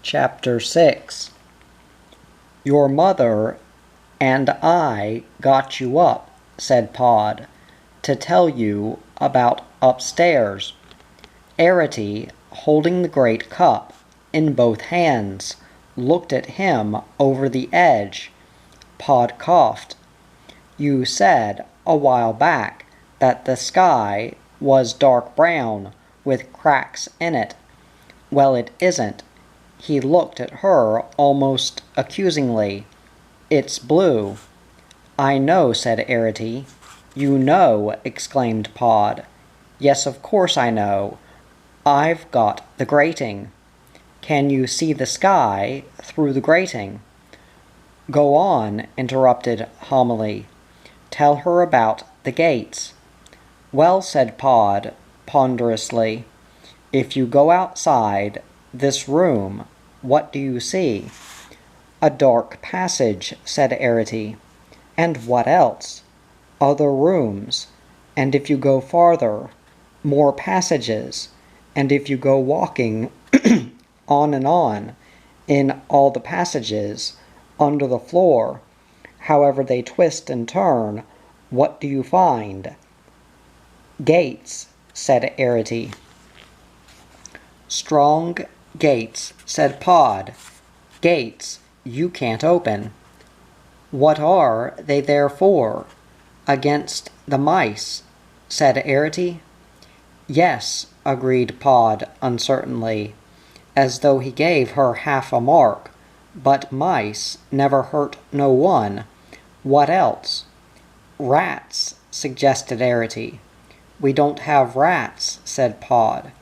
Chapter 6. Your mother and I got you up, said Pod, to tell you about upstairs. Arity, holding the great cup in both hands, looked at him over the edge. Pod coughed. You said a while back that the sky was dark brown with cracks in it. Well, it isn't. He looked at her almost accusingly. It's blue. I know, said Arity. You know, exclaimed Pod. Yes, of course I know. I've got the grating. Can you see the sky through the grating? Go on, interrupted Homily. Tell her about the gates. Well, said Pod, ponderously, if you go outside this room, what do you see? A dark passage, said Arity. And what else? Other rooms. And if you go farther, more passages. And if you go walking on and on, in all the passages, under the floor, however they twist and turn, what do you find? Gates, said Arity. Strong gates, said Pod. Gates you can't open. What are they there for? Against the mice, said Arity. Yes, agreed Pod uncertainly, as though he gave her half a mark. But mice never hurt no one. What else? Rats, suggested Arity. We don't have rats, said Pod.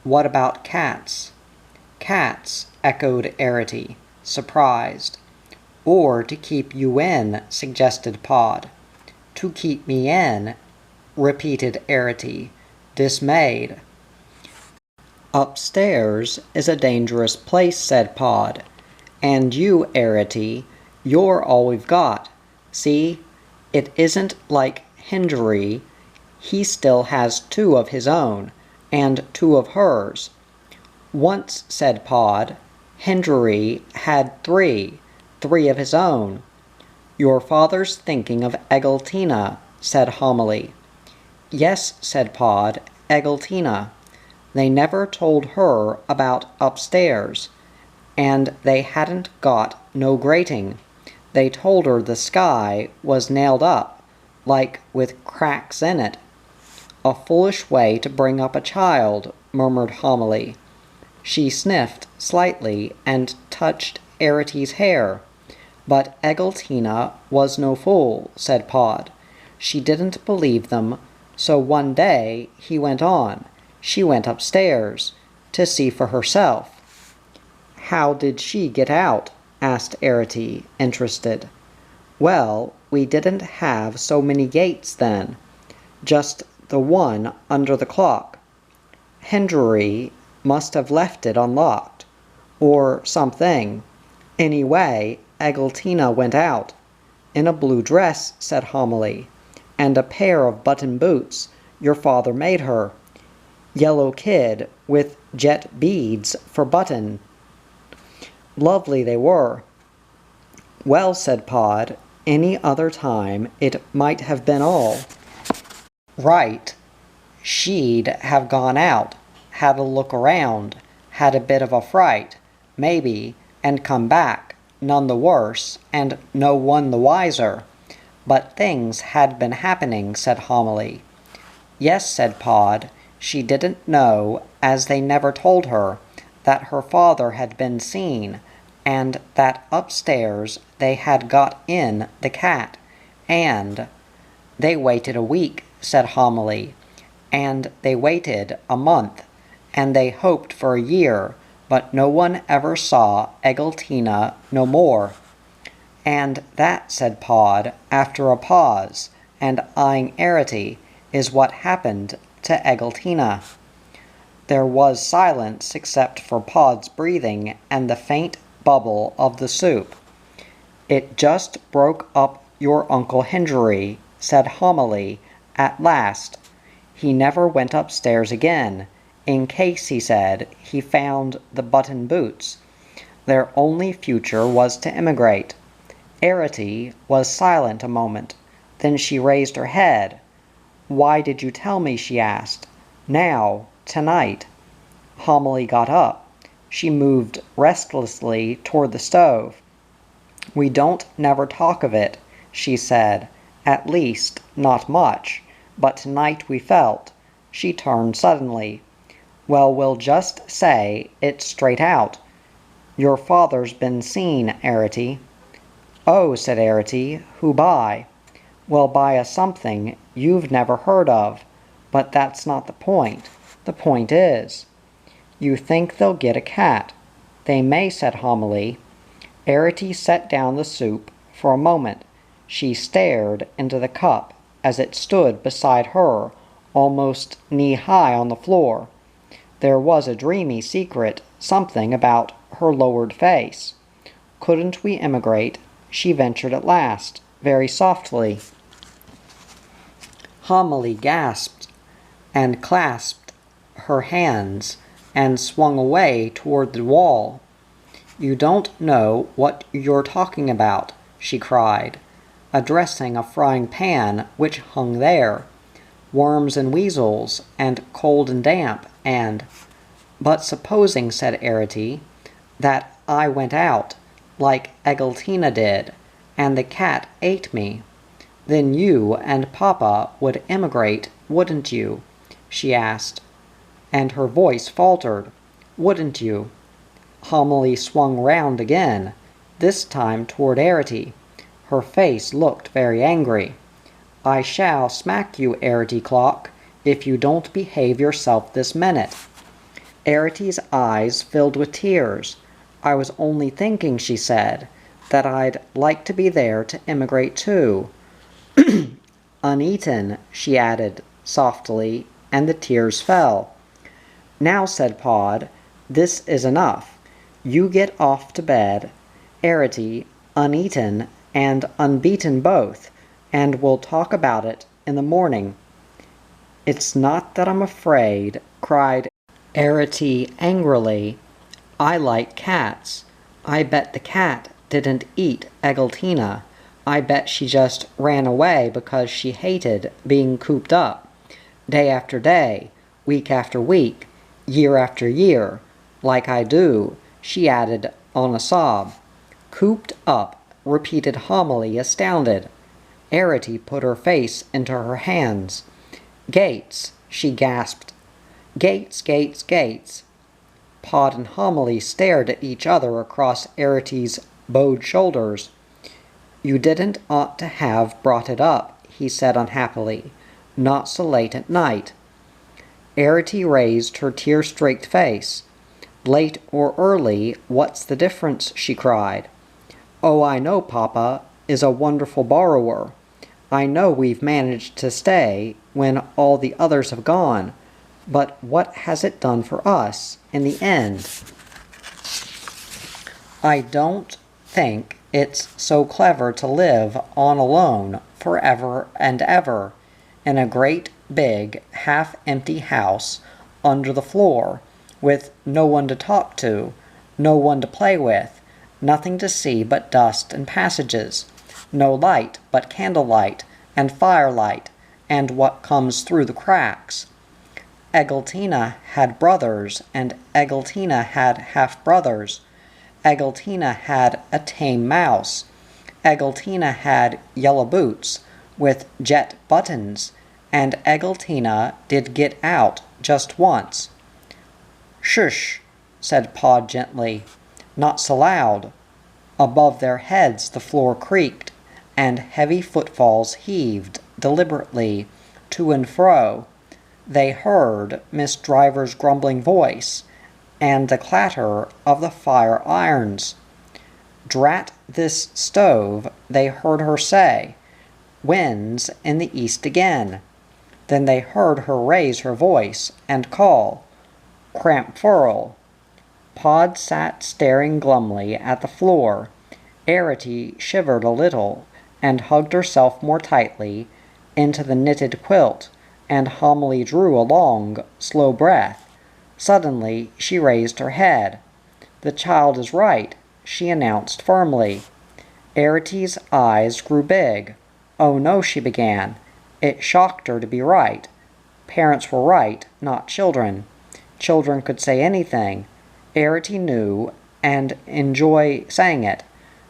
What about cats? Cats, echoed Arity, surprised. Or to keep you in, suggested Pod. To keep me in, repeated Arity, dismayed. Upstairs is a dangerous place, said Pod. And you, Arity, you're all we've got. See, it isn't like Hendry. He still has 2 of his own, and 2 of hers. Once, said Pod, Hendry had 3 of his own. Your father's thinking of Egeltina, said Homily. Yes, said Pod, Egeltina. They never told her about upstairs, and they hadn't got no grating. They told her the sky was nailed up, like with cracks in it. A foolish way to bring up a child, murmured Homily. She sniffed slightly and touched Arity's hair. But Egeltina was no fool, said Pod. She didn't believe them, so one day, he went on, she went upstairs, to see for herself. How did she get out? Asked Arity, interested. Well, we didn't have so many gates then. Just the one under the clock. Hendry must have left it unlocked, or something. Anyway, Egeltina went out. In a blue dress, said Homily, and a pair of button boots your father made her. Yellow kid with jet beads for button. Lovely they were. Well, said Pod, any other time it might have been all right. She'd have gone out, had a look around, had a bit of a fright, maybe, and come back, none the worse, and no one the wiser. But things had been happening, said Homily. Yes, said Pod, she didn't know, as they never told her, that her father had been seen, and that upstairs they had got in the cat, and they waited a week, said Homily, and they waited a month, and they hoped for a year, but no one ever saw Egeltina no more. And that, said Pod, after a pause, and eyeing Arity, is what happened to Egeltina. There was silence except for Pod's breathing and the faint bubble of the soup. It just broke up your Uncle Hendry, said Homily, at last. He never went upstairs again, in case, he said, he found the button boots. Their only future was to emigrate. Arity was silent a moment. Then she raised her head. "Why did you tell me?" she asked. "Now, tonight." Homily got up. She moved restlessly toward the stove. "We don't never talk of it," she said. "At least, not much. But tonight we felt." She turned suddenly. "Well, we'll just say it straight out. Your father's been seen, Arity." "Oh," said Arity. "Who by?" "Well, by a something you've never heard of. But that's not the point. The point is, you think they'll get a cat." "They may," said Homily. Arity set down the soup. For a moment she stared into the cup as it stood beside her, almost knee-high on the floor. There was a dreamy secret something about her lowered face. "Couldn't we emigrate?" she ventured at last, very softly. Homily gasped and clasped her hands and swung away toward the wall. "You don't know what you're talking about," she cried, addressing a frying pan which hung there. "Worms and weasels, and cold and damp, and—" "But supposing," said Arity, "that I went out, like Egeltina did, and the cat ate me. Then you and Papa would emigrate, wouldn't you?" she asked, and her voice faltered. "Wouldn't you?" Homily swung round again, this time toward Arity. Her face looked very angry. "I shall smack you, Arity Clock, if you don't behave yourself this minute." Arity's eyes filled with tears. "I was only thinking," she said, "that I'd like to be there to emigrate too." "Uneaten," she added softly, and the tears fell. "Now," said Pod, "this is enough. You get off to bed, Arity, uneaten and unbeaten both, and we'll talk about it in the morning." "It's not that I'm afraid," cried Arity angrily. "I like cats. I bet the cat didn't eat Egeltina. I bet she just ran away because she hated being cooped up, day after day, week after week, year after year, like I do," she added on a sob. "Cooped up," repeated Homily, astounded. Arity put her face into her hands. "Gates," she gasped. "Gates, gates, gates." Pod and Homily stared at each other across Arity's bowed shoulders. "You didn't ought to have brought it up," he said unhappily. "Not so late at night." Arity raised her tear-streaked face. "Late or early, what's the difference?" she cried. "Oh, I know Papa is a wonderful borrower. I know we've managed to stay when all the others have gone. But what has it done for us in the end? I don't think it's so clever to live on alone forever and ever, in a great big half-empty house under the floor, with no one to talk to, no one to play with, nothing to see but dust and passages, no light but candlelight and firelight, and what comes through the cracks. Egeltina had brothers, and Egeltina had half-brothers. Egeltina had a tame mouse. Egeltina had yellow boots with jet buttons, and Egeltina did get out just once." "Shush," said Pod gently. "Not so loud." Above their heads the floor creaked, and heavy footfalls heaved deliberately to and fro. They heard Miss Driver's grumbling voice, and the clatter of the fire irons. "Drat this stove," they heard her say. "Wind's in the east again." Then they heard her raise her voice and call, "Crampfurl." Pod sat staring glumly at the floor. Arity shivered a little, and hugged herself more tightly into the knitted quilt, and Homily drew a long, slow breath. Suddenly she raised her head. The child is right, she announced firmly. Arity's eyes grew big. Oh no, she began. It shocked her to be right. Parents were right, not children. Children could say anything. Arity knew and enjoy saying it,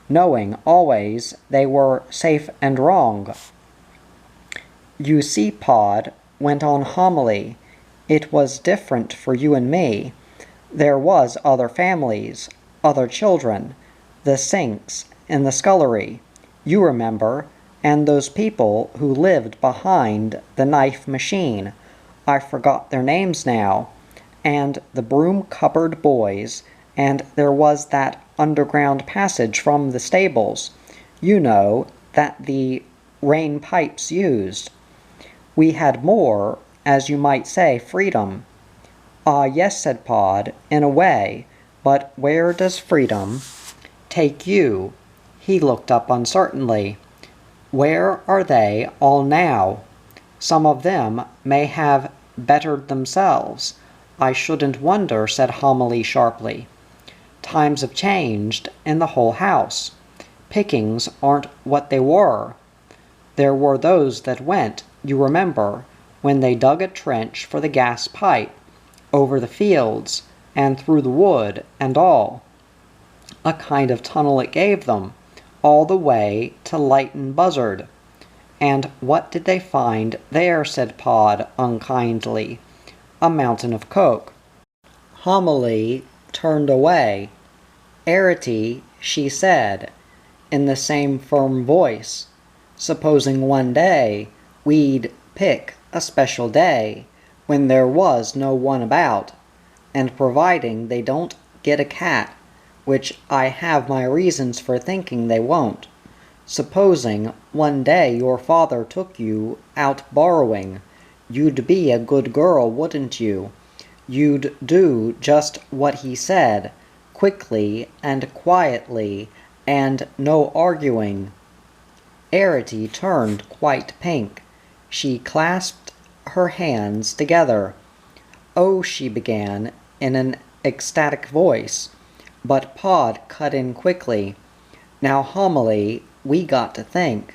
knowing always they were safe and wrong. You see, Pod, went on Homily, it was different for you and me. There was other families, other children, the sinks in the scullery, you remember, and those people who lived behind the knife machine. I forgot their names now. And the broom cupboard boys, and there was that underground passage from the stables, you know, that the rain pipes used. We had more, as you might say, freedom. Ah, yes, said Pod, in a way, but where does freedom take you? He looked up uncertainly. Where are they all now? Some of them may have bettered themselves. I shouldn't wonder, said Homily sharply. Times have changed in the whole house. Pickings aren't what they were. There were those that went, you remember, when they dug a trench for the gas pipe, over the fields, and through the wood, and all. A kind of tunnel it gave them, all the way to Leighton Buzzard. And what did they find there, said Pod unkindly. A mountain of coke. Homily turned away. Arity, she said, in the same firm voice, supposing one day we'd pick a special day when there was no one about, and providing they don't get a cat, which I have my reasons for thinking they won't. Supposing one day your father took you out borrowing, you'd be a good girl, wouldn't you? You'd do just what he said, quickly and quietly, and no arguing. Arity turned quite pink. She clasped her hands together. Oh, she began, in an ecstatic voice, but Pod cut in quickly. Now, Homily, we got to think.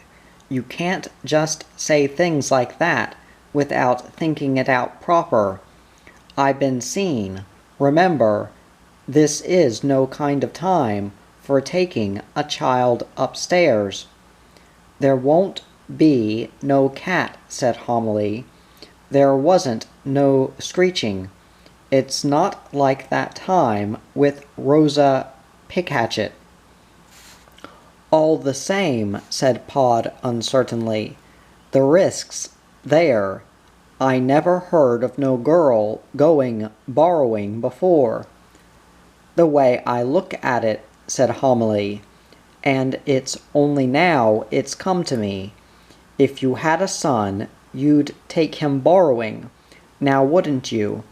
You can't just say things like that without thinking it out proper. I been seen. Remember, this is no kind of time for taking a child upstairs. There won't be no cat, said Homily. There wasn't no screeching. It's not like that time with Rosa Pickhatchet. All the same, said Pod uncertainly, the risk's there. I never heard of no girl going borrowing before. The way I look at it, said Homily, and it's only now it's come to me. If you had a son, you'd take him borrowing, now wouldn't you?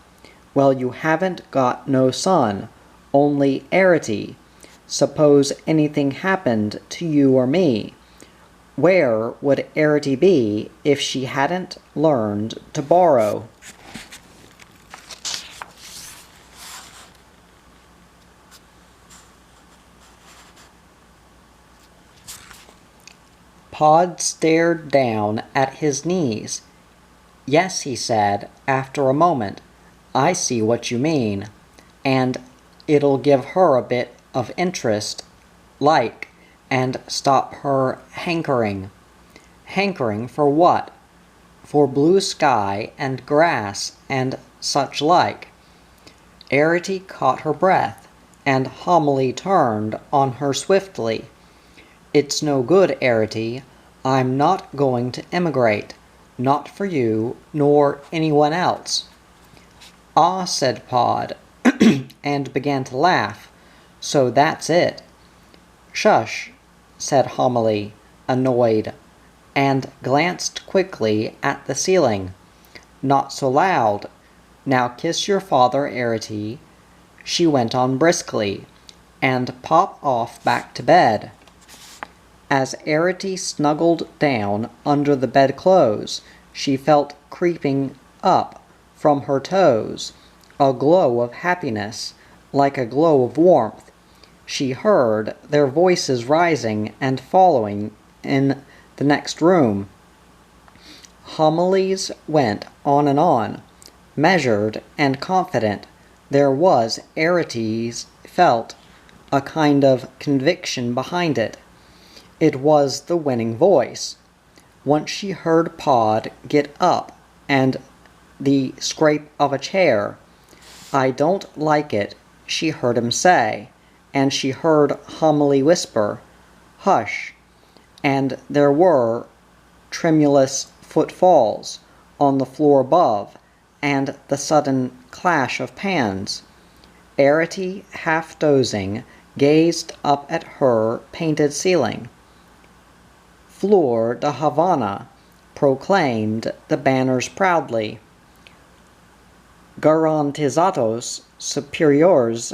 Well, you haven't got no son, only Arity. Suppose anything happened to you or me. Where would Arity be if she hadn't learned to borrow? Pod stared down at his knees. Yes, he said, after a moment, I see what you mean, and it'll give her a bit of interest, like, and stop her hankering. Hankering for what? For blue sky and grass and such like. Arity caught her breath, and Homily turned on her swiftly. It's no good, Arity. I'm not going to emigrate. Not for you, nor anyone else. Ah, said Pod, and began to laugh. So that's it. Shush, said Homily, annoyed, and glanced quickly at the ceiling. Not so loud. Now kiss your father, Arity, she went on briskly, and pop off back to bed. As Arity snuggled down under the bedclothes, she felt creeping up from her toes a glow of happiness, like a glow of warmth. She heard their voices rising and falling in the next room. Homilies went on, measured and confident. There was, Arites felt, a kind of conviction behind it. It was the winning voice. Once she heard Pod get up and the scrape of a chair. "I don't like it," she heard him say, and she heard Homily whisper, "Hush," and there were tremulous footfalls on the floor above, and the sudden clash of pans. Arete, half dozing, gazed up at her painted ceiling. "Flor de Havana," proclaimed the banners proudly. "Garantizados superiores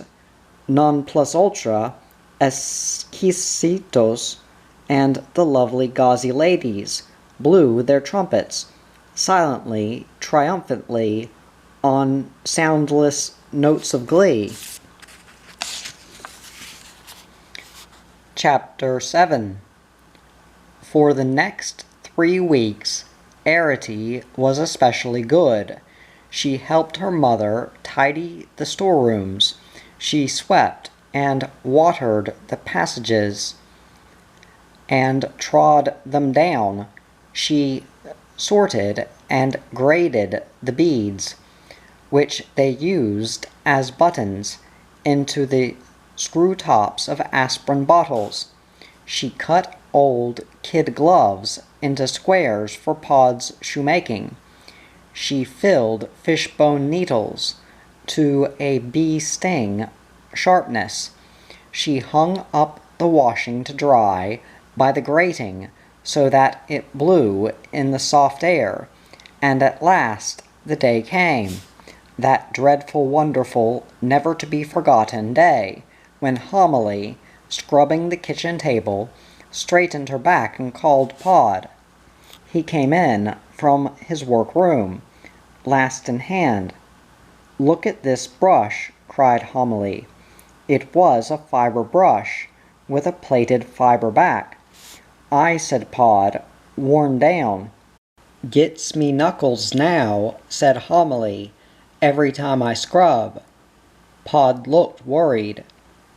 non plus ultra exquisitos," and the lovely gauzy ladies blew their trumpets, silently, triumphantly, on soundless notes of glee. Chapter 7. For the next 3 weeks, Arete was especially good. She helped her mother tidy the storerooms. She swept and watered the passages and trod them down. She sorted and graded the beads, which they used as buttons, into the screw tops of aspirin bottles. She cut old kid gloves into squares for Pod's shoemaking. She filled fishbone needles to a bee-sting sharpness. She hung up the washing to dry by the grating so that it blew in the soft air, and at last the day came, that dreadful, wonderful, never-to-be-forgotten day, when Homily, scrubbing the kitchen table, straightened her back and called Pod. He came in from his workroom, last in hand. "Look at this brush," cried Homily. It was a fiber brush, with a plaited fiber back. "Aye," said Pod, "worn down." "Gets me knuckles now," said Homily, "every time I scrub." Pod looked worried.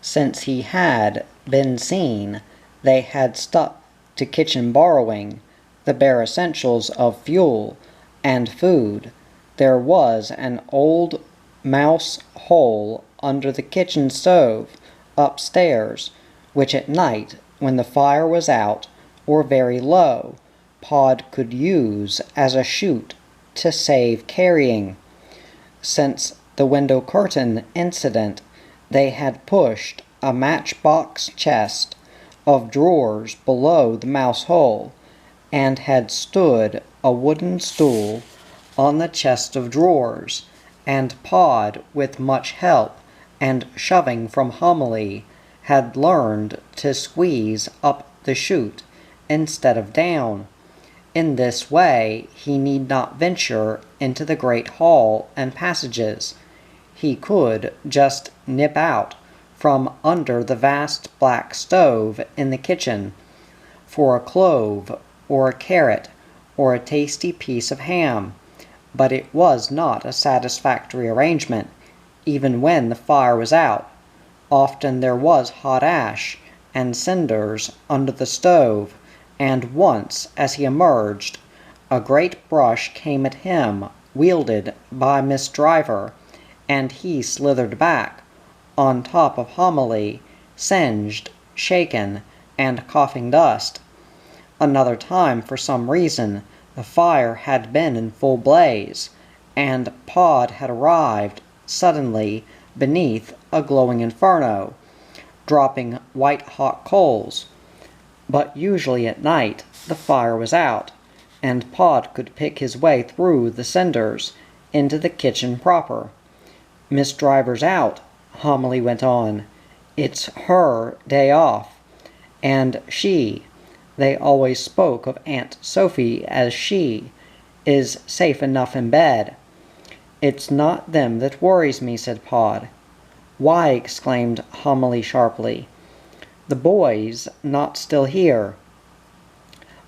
Since he had been seen, they had stuck to kitchen borrowing, the bare essentials of fuel and food. There was an old mouse hole under the kitchen stove upstairs, which at night, when the fire was out or very low, Pod could use as a chute to save carrying. Since the window curtain incident, they had pushed a matchbox chest of drawers below the mouse hole, and had stood a wooden stool on the chest of drawers, and Pod, with much help and shoving from Homily, had learned to squeeze up the chute instead of down. In this way he need not venture into the great hall and passages. He could just nip out from under the vast black stove in the kitchen for a clove or a carrot or a tasty piece of ham. But it was not a satisfactory arrangement, even when the fire was out. Often there was hot ash and cinders under the stove, and once, as he emerged, a great brush came at him, wielded by Miss Driver, and he slithered back, on top of Homily, singed, shaken, and coughing dust. Another time, for some reason, the fire had been in full blaze, and Pod had arrived suddenly beneath a glowing inferno, dropping white-hot coals. But usually at night the fire was out, and Pod could pick his way through the cinders into the kitchen proper. "Miss Driver's out," Homily went on. "It's her day off, and they always spoke of Aunt Sophie as she, is safe enough in bed." "It's not them that worries me," said Pod. "Why," exclaimed Homily sharply, "the boy's not still here."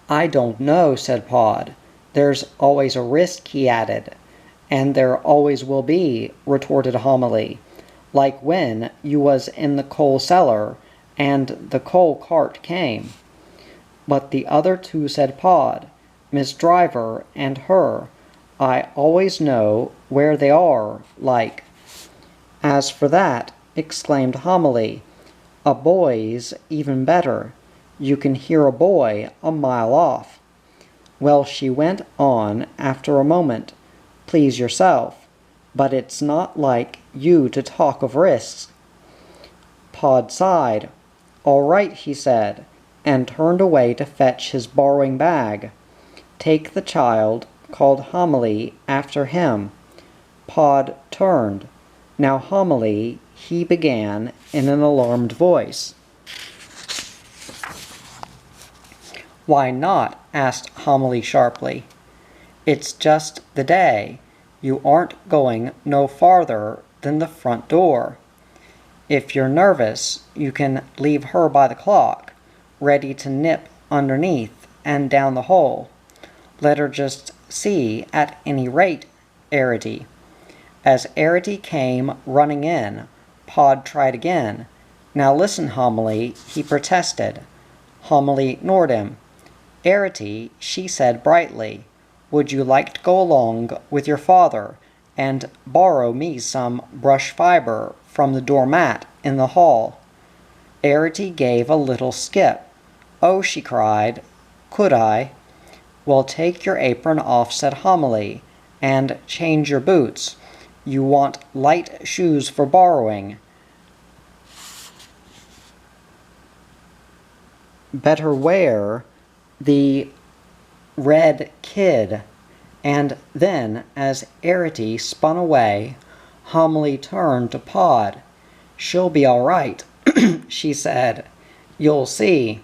"I don't know," said Pod. "There's always a risk," he added. "And there always will be," retorted Homily, "like when you was in the coal cellar, and the coal cart came." "But the other two," said Pod, "Miss Driver and her, I always know where they are, like." "As for that," exclaimed Homily, "a boy's even better. You can hear a boy a mile off." "Well," she went on after a moment, "please yourself, but it's not like you to talk of risks." Pod sighed. "All right," he said, and turned away to fetch his borrowing bag. "Take the child," called Homily after him. Pod turned. "Now, Homily," he began in an alarmed voice. "Why not?" asked Homily sharply. "It's just the day. You aren't going no farther than the front door. If you're nervous, you can leave her by the clock, ready to nip underneath and down the hole. Let her just see at any rate, Arity." As Arity came running in, Pod tried again. "Now listen, Homily," he protested. Homily ignored him. "Arity," she said brightly, "would you like to go along with your father and borrow me some brush fiber from the doormat in the hall?" Arity gave a little skip. "Oh," she cried, "could I?" "Well, take your apron off," said Homily, "and change your boots. You want light shoes for borrowing. Better wear the red kid." And then, as Arity spun away, Homily turned to Pod. "She'll be all right," she said. "You'll see."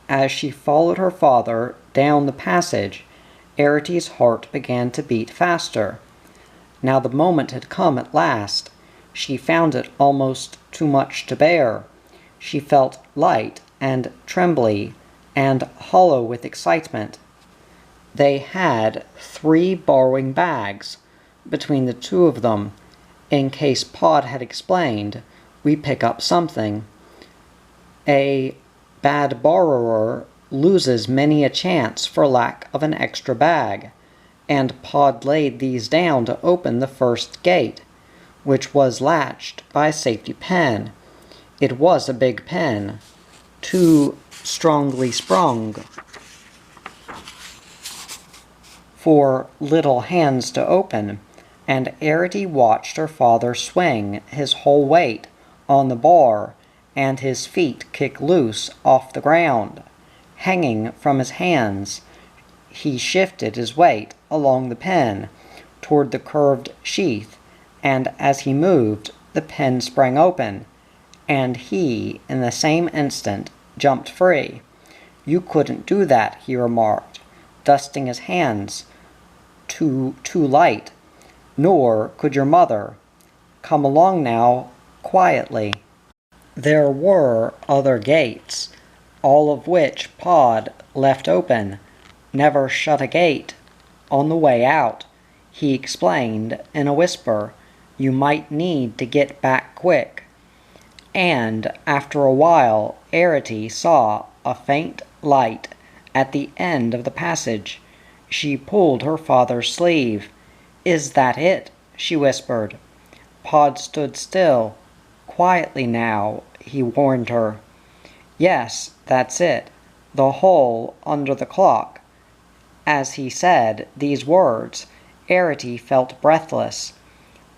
As she followed her father down the passage, Arity's heart began to beat faster. Now the moment had come at last. She found it almost too much to bear. She felt light and trembly and hollow with excitement. They had 3 borrowing bags. Between the 2 of them, in case Pod had explained, we pick up something. A bad borrower loses many a chance for lack of an extra bag, and Pod laid these down to open the first gate, which was latched by a safety pin. It was a big pin, too strongly sprung for little hands to open, and Arity watched her father swing his whole weight on the bar and his feet kick loose off the ground. Hanging from his hands, he shifted his weight along the pin toward the curved sheath, and as he moved, the pin sprang open, and he, in the same instant, jumped free. "You couldn't do that," he remarked, dusting his hands. Too light. "Nor could your mother. Come along now, quietly." There were other gates, all of which Pod left open. "Never shut a gate on the way out," he explained in a whisper. "You might need to get back quick." And after a while Arity saw a faint light at the end of the passage. She pulled her father's sleeve. "Is that it?" she whispered. Pod stood still. "Quietly now," he warned her. "Yes, that's it. The hole under the clock." As he said these words, Arity felt breathless,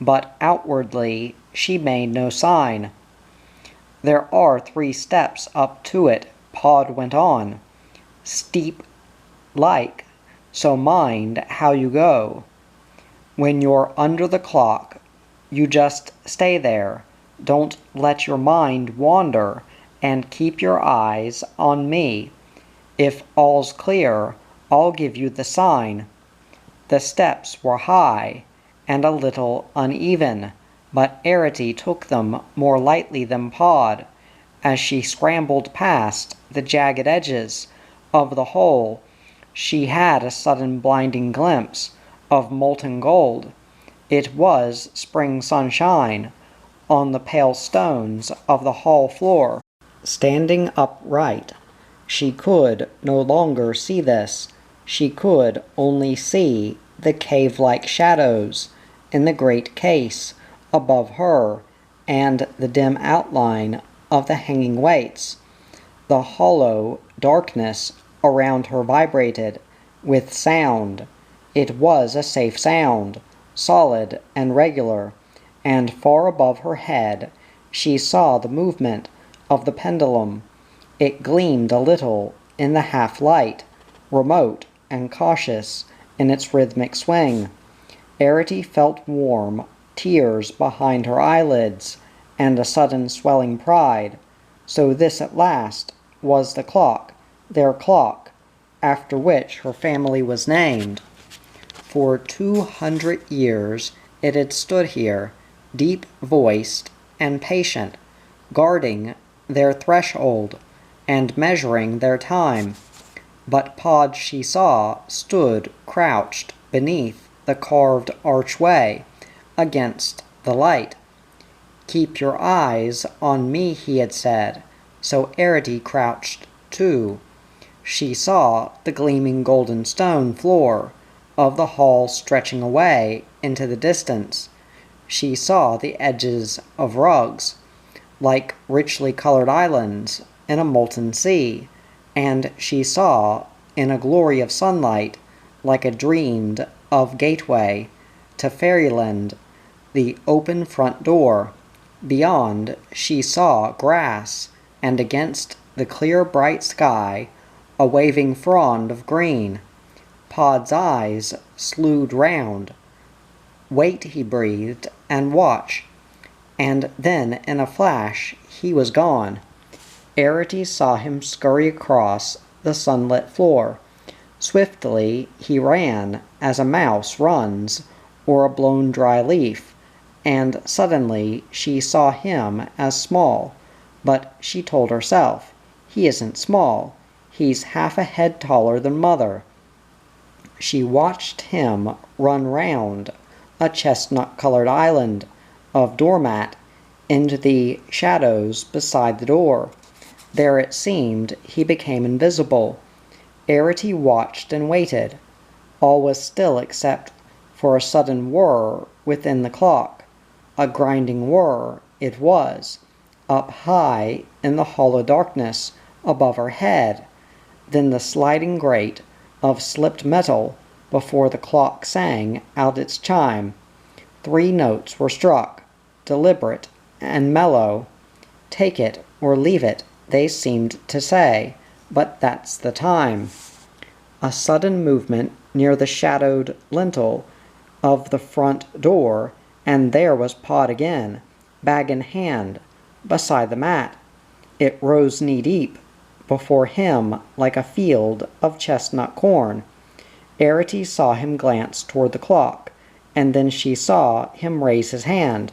but outwardly she made no sign. "There are 3 steps up to it," Pod went on. "Steep like, so mind how you go. When you're under the clock, you just stay there. Don't let your mind wander, and keep your eyes on me. If all's clear, I'll give you the sign." The steps were high and a little uneven, But Arity took them more lightly than Pod, as she scrambled past the jagged edges of the hole. She had a sudden blinding glimpse of molten gold. It was spring sunshine on the pale stones of the hall floor. Standing upright, she could no longer see this. She could only see the cave-like shadows in the great case above her and the dim outline of the hanging weights. The hollow darkness around her vibrated with sound. It was a safe sound, solid and regular, and far above her head she saw the movement of the pendulum. It gleamed a little in the half-light, remote and cautious in its rhythmic swing. Arity felt warm tears behind her eyelids and a sudden swelling pride. So this at last was the clock, their clock, after which her family was named. For 200 years it had stood here, deep-voiced and patient, guarding their threshold and measuring their time. But Pod, she saw, stood crouched beneath the carved archway, against the light. "Keep your eyes on me," he had said, so Arity crouched too. She saw the gleaming golden stone floor of the hall stretching away into the distance. She saw the edges of rugs, like richly colored islands in a molten sea, and she saw, in a glory of sunlight, like a dreamed of gateway to fairyland, the open front door. Beyond, she saw grass, and against the clear bright sky, a waving frond of green. Pod's eyes slewed round. "Wait," he breathed, "and watch." And then, in a flash, he was gone. Arity saw him scurry across the sunlit floor. Swiftly he ran, as a mouse runs, or a blown dry leaf, and suddenly she saw him as small. But she told herself, he isn't small, he's half a head taller than Mother. She watched him run round a chestnut-colored island of doormat into the shadows beside the door. There it seemed he became invisible. Arity watched and waited. All was still except for a sudden whir within the clock. A grinding whir it was, up high in the hollow darkness above her head, then the sliding grate of slipped metal before the clock sang out its chime. 3 notes were struck, deliberate and mellow. "Take it or leave it," they seemed to say, "but that's the time." A sudden movement near the shadowed lintel of the front door, and there was Pod again, bag in hand, beside the mat. It rose knee-deep before him like a field of chestnut corn. Arity saw him glance toward the clock, and then she saw him raise his hand.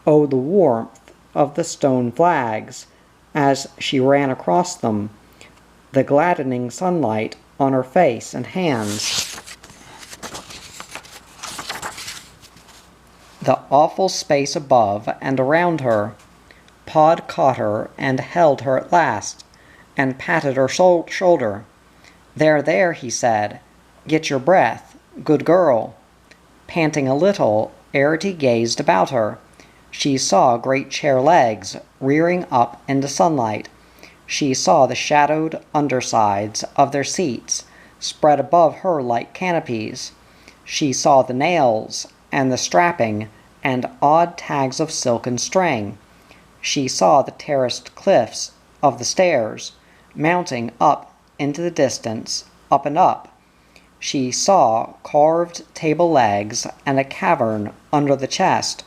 Oh, the warmth of the stone flags as she ran across them, the gladdening sunlight on her face and hands. The awful space above and around her. Pod caught her and held her at last, and patted her shoulder. "There, there," he said. "Get your breath. Good girl." Panting a little, Arity gazed about her. She saw great chair legs rearing up into sunlight. She saw the shadowed undersides of their seats spread above her like canopies. She saw the nails and the strapping and odd tags of silk and string. She saw the terraced cliffs of the stairs, mounting up into the distance, up and up. She saw carved table legs and a cavern under the chest,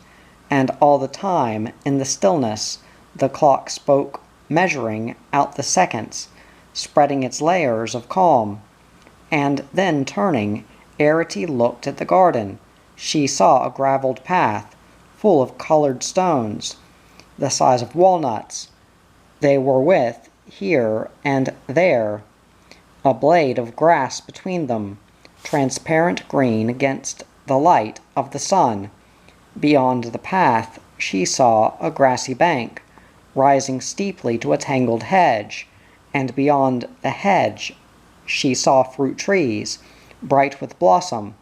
and all the time, in the stillness, the clock spoke, measuring out the seconds, spreading its layers of calm. And then, turning, Arity looked at the garden. She saw a gravelled path, full of colored stones, the size of walnuts. They were with, here and there, a blade of grass between them, transparent green against the light of the sun. Beyond the path she saw a grassy bank, rising steeply to a tangled hedge, and beyond the hedge she saw fruit trees, bright with blossom.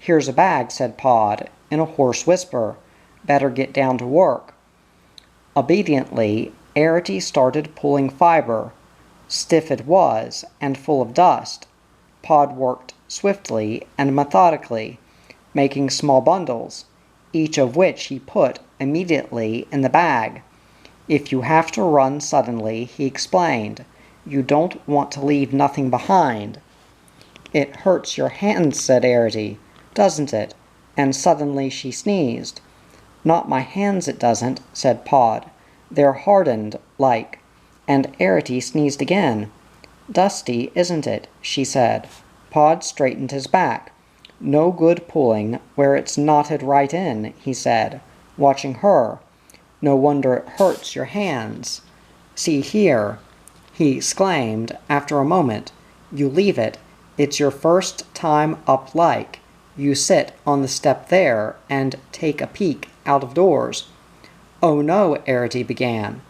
"Here's a bag," said Pod, in a hoarse whisper. "Better get down to work." Obediently, Arity started pulling fiber. Stiff it was, and full of dust. Pod worked swiftly and methodically, making small bundles, each of which he put immediately in the bag. "If you have to run suddenly," he explained, "you don't want to leave nothing behind." "It hurts your hands," said Arity, "doesn't it?" And suddenly she sneezed. "Not my hands it doesn't," said Pod. "They're hardened, like." And Arity sneezed again. "Dusty, isn't it?" she said. Pod straightened his back. "No good pulling where it's knotted right in," he said, watching her. "No wonder it hurts your hands. See here," he exclaimed after a moment. "You leave it. It's your first time up like. You sit on the step there and take a peek out of doors." "Oh no," Arity began.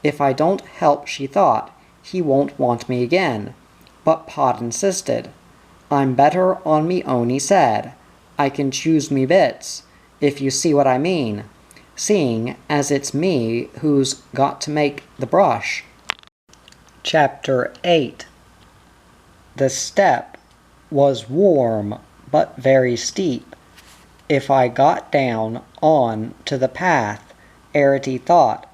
"If I don't help," she thought, "he won't want me again." But Pod insisted. "I'm better on me own," he said. "I can choose me bits, if you see what I mean, seeing as it's me who's got to make the brush." Chapter 8. The step was warm but very steep. If I got down on to the path, Arity thought,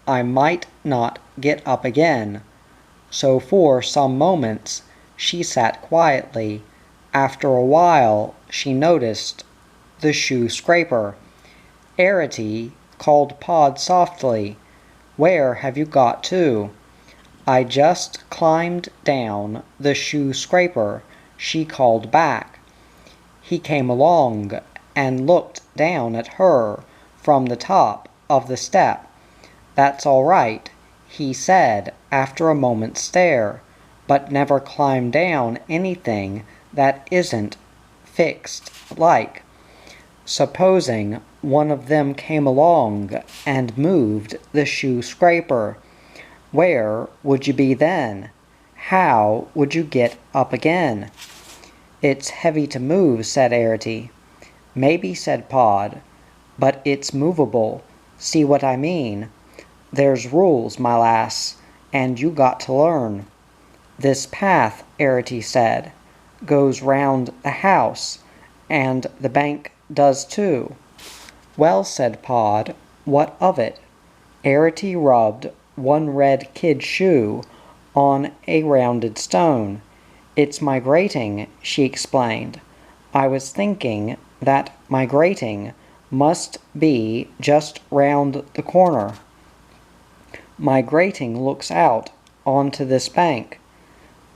I might not get up again. So for some moments she sat quietly. After a while she noticed the shoe scraper. "Arity," called Pod softly, "where have you got to?" "I just climbed down the shoe scraper," she called back. He came along and looked down at her from the top of the step. "That's all right," he said after a moment's stare, "but never climb down anything that isn't fixed like. Supposing one of them came along and moved the shoe scraper, where would you be then? How would you get up again?" "It's heavy to move," said Arity. "Maybe," said Pod, "but it's movable. See what I mean? There's rules, my lass, and you got to learn." "This path," Arity said, "goes round the house, and the bank does too." "Well," said Pod, "what of it?" Arity rubbed one red kid shoe on a rounded stone. "It's my grating," she explained. "I was thinking that my grating must be just round the corner. My grating looks out onto this bank."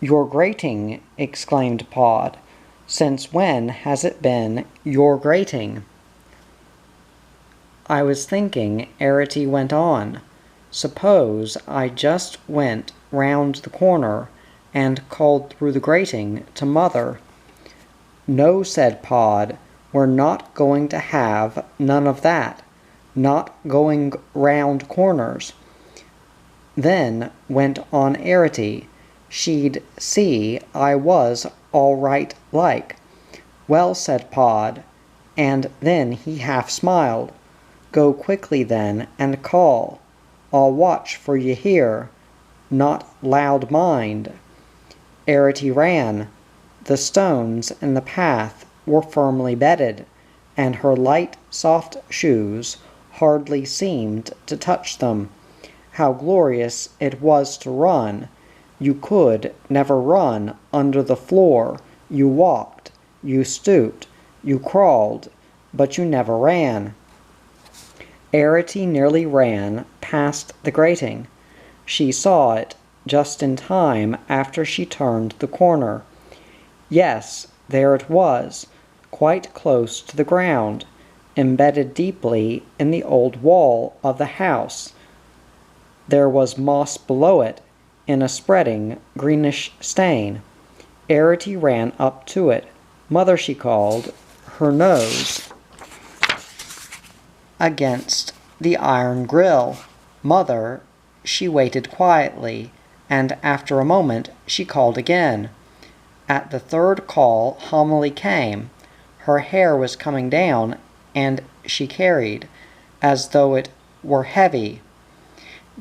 "Your grating!" exclaimed Pod. "Since when has it been your grating?" "I was thinking," Arity went on, "suppose I just went round the corner and called through the grating to Mother." "No," said Pod, "we're not going to have none of that. Not going round corners." "Then," went on Arity, "she'd see I was all right like." "Well," said Pod, and then he half smiled. "Go quickly then and call. I'll watch for you here. Not loud, mind." Arity ran. The stones in the path were firmly bedded, and her light, soft shoes hardly seemed to touch them. How glorious it was to run! You could never run under the floor. You walked, you stooped, you crawled, but you never ran. Arity nearly ran past the grating. She saw it just in time after she turned the corner. Yes, there it was, quite close to the ground. embedded deeply in the old wall of the house. There was moss below it, in a spreading, greenish stain. Arity ran up to it. "Mother," she called, her nose against the iron grill. "Mother." She waited quietly, and after a moment she called again. At the third call Homily came. Her hair was coming down, and she carried, as though it were heavy,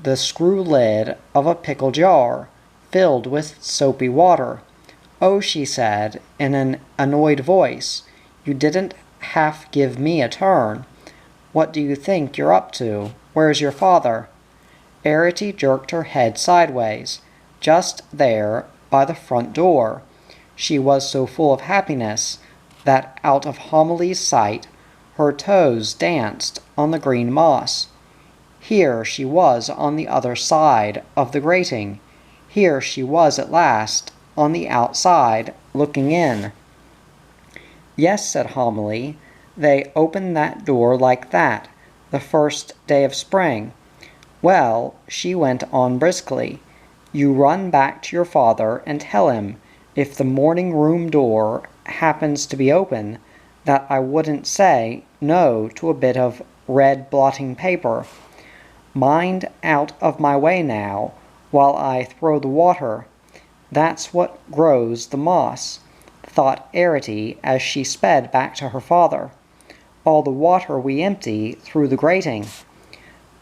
the screw lid of a pickle jar, filled with soapy water. "Oh," she said, in an annoyed voice, "you didn't half give me a turn. What do you think you're up to? Where's your father?" Arity jerked her head sideways. "Just there, by the front door." She was so full of happiness that out of Homily's sight her toes danced on the green moss. Here she was on the other side of the grating. Here she was at last, on the outside, looking in. "Yes," said Homily, "they opened that door like that, the first day of spring." "Well," she went on briskly, "you run back to your father and tell him, if the morning-room door happens to be open, that I wouldn't say no to a bit of red blotting paper. Mind out of my way now, while I throw the water. That's what grows the moss," thought Arity as she sped back to her father. "All the water we empty through the grating."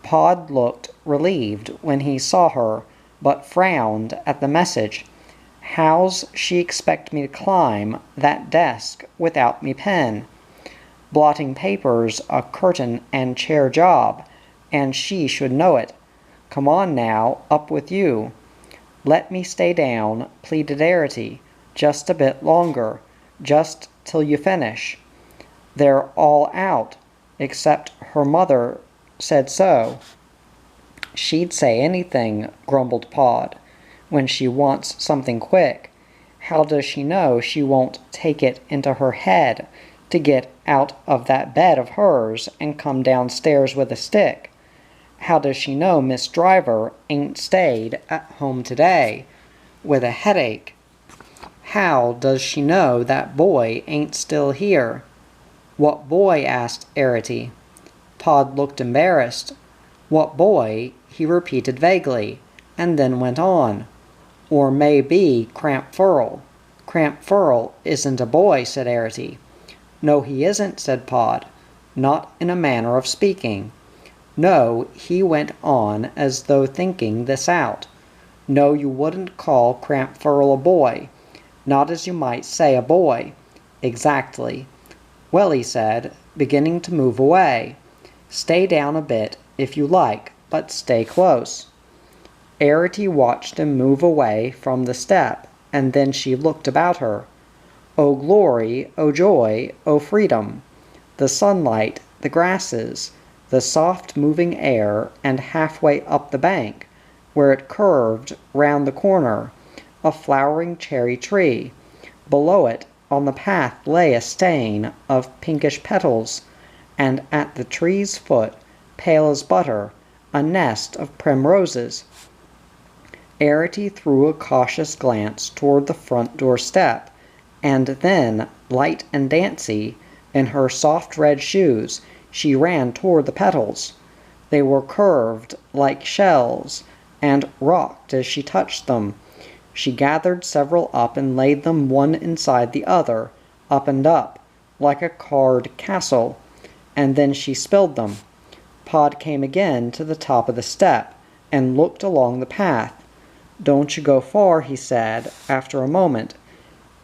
Pod looked relieved when he saw her, but frowned at the message. "How's she expect me to climb that desk without me pen? Blotting paper's a curtain and chair job, and she should know it. Come on now, up with you." "Let me stay down," pleaded Arity, "just a bit longer, just till you finish." "They're all out, except her mother said so." "She'd say anything," grumbled Pod, "when she wants something quick. How does she know she won't take it into her head to get out of that bed of hers and come downstairs with a stick? How does she know Miss Driver ain't stayed at home today with a headache? How does she know that boy ain't still here?" "What boy?" asked Arity. Pod looked embarrassed. "What boy?" he repeated vaguely, and then went on. "Or may be Cramp Furl." "Cramp Furl isn't a boy," said Arity. "No, he isn't," said Pod, not in a manner of speaking. "No," he went on as though thinking this out. "No, you wouldn't call Cramp Furl a boy. Not as you might say a boy. Exactly." "Well," he said, beginning to move away, "stay down a bit if you like, but stay close." Arity watched him move away from the step, and then she looked about her. Oh glory, oh joy, oh freedom! The sunlight, the grasses, the soft moving air, and halfway up the bank, where it curved round the corner, a flowering cherry tree. Below it, on the path, lay a stain of pinkish petals, and at the tree's foot, pale as butter, a nest of primroses. Arity threw a cautious glance toward the front door step, and then, light and dancy, in her soft red shoes, she ran toward the petals. They were curved like shells, and rocked as she touched them. She gathered several up and laid them one inside the other, up and up, like a card castle, and then she spilled them. Pod came again to the top of the step, and looked along the path. "Don't you go far," he said, after a moment.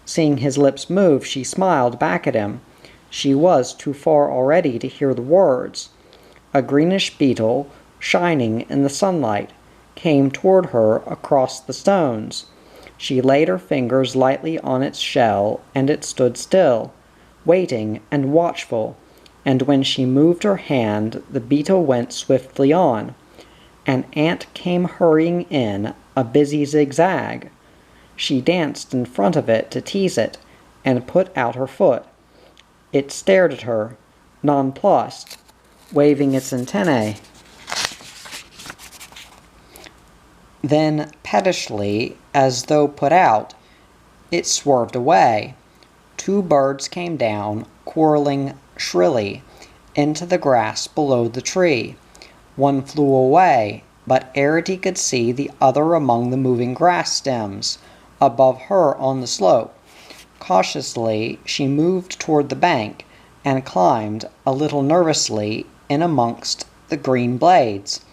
Seeing his lips move, she smiled back at him. She was too far already to hear the words. A greenish beetle, shining in the sunlight, came toward her across the stones. She laid her fingers lightly on its shell, and it stood still, waiting and watchful, and when she moved her hand, the beetle went swiftly on. An ant came hurrying in, a busy zigzag. She danced in front of it to tease it, and put out her foot. It stared at her. nonplussed, waving its antennae. Then, pettishly, as though put out, it swerved away. Two birds came down, quarreling shrilly, into the grass below the tree. One flew away, but Arity could see the other among the moving grass stems, above her on the slope. Cautiously, she moved toward the bank, and climbed a little nervously in amongst the green blades.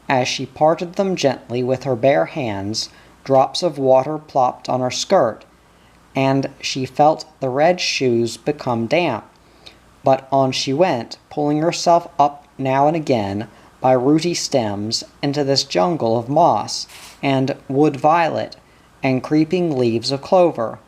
As she parted them gently with her bare hands, drops of water plopped on her skirt, and she felt the red shoes become damp. But on she went, pulling herself up now and again by rooty stems into this jungle of moss and wood violet and creeping leaves of clover.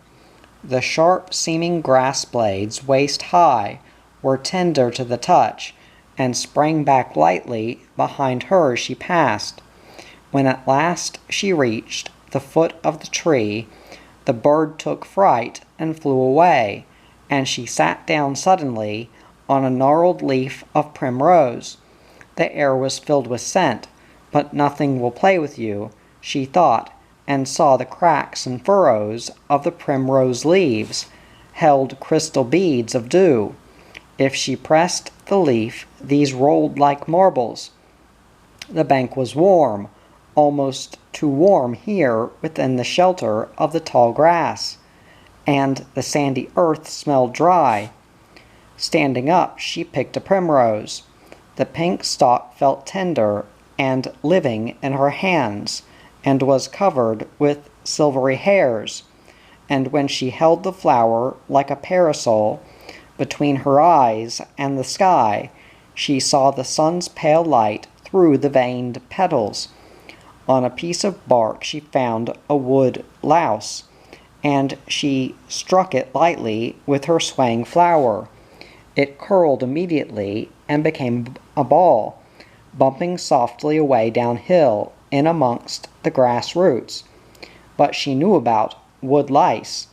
The sharp-seeming grass blades, waist-high, were tender to the touch, and sprang back lightly behind her as she passed. When at last she reached the foot of the tree, the bird took fright and flew away, and she sat down suddenly on a gnarled leaf of primrose. The air was filled with scent, but nothing will play with you, she thought, and saw the cracks and furrows of the primrose leaves held crystal beads of dew. If she pressed the leaf, these rolled like marbles. The bank was warm, almost too warm here within the shelter of the tall grass, and the sandy earth smelled dry. Standing up, she picked a primrose. The pink stalk felt tender and living in her hands, and was covered with silvery hairs, and when she held the flower like a parasol between her eyes and the sky, she saw the sun's pale light through the veined petals. On a piece of bark she found a wood louse, and she struck it lightly with her swaying flower. It curled immediately and became a ball, bumping softly away downhill in amongst the grass roots. But she knew about wood lice.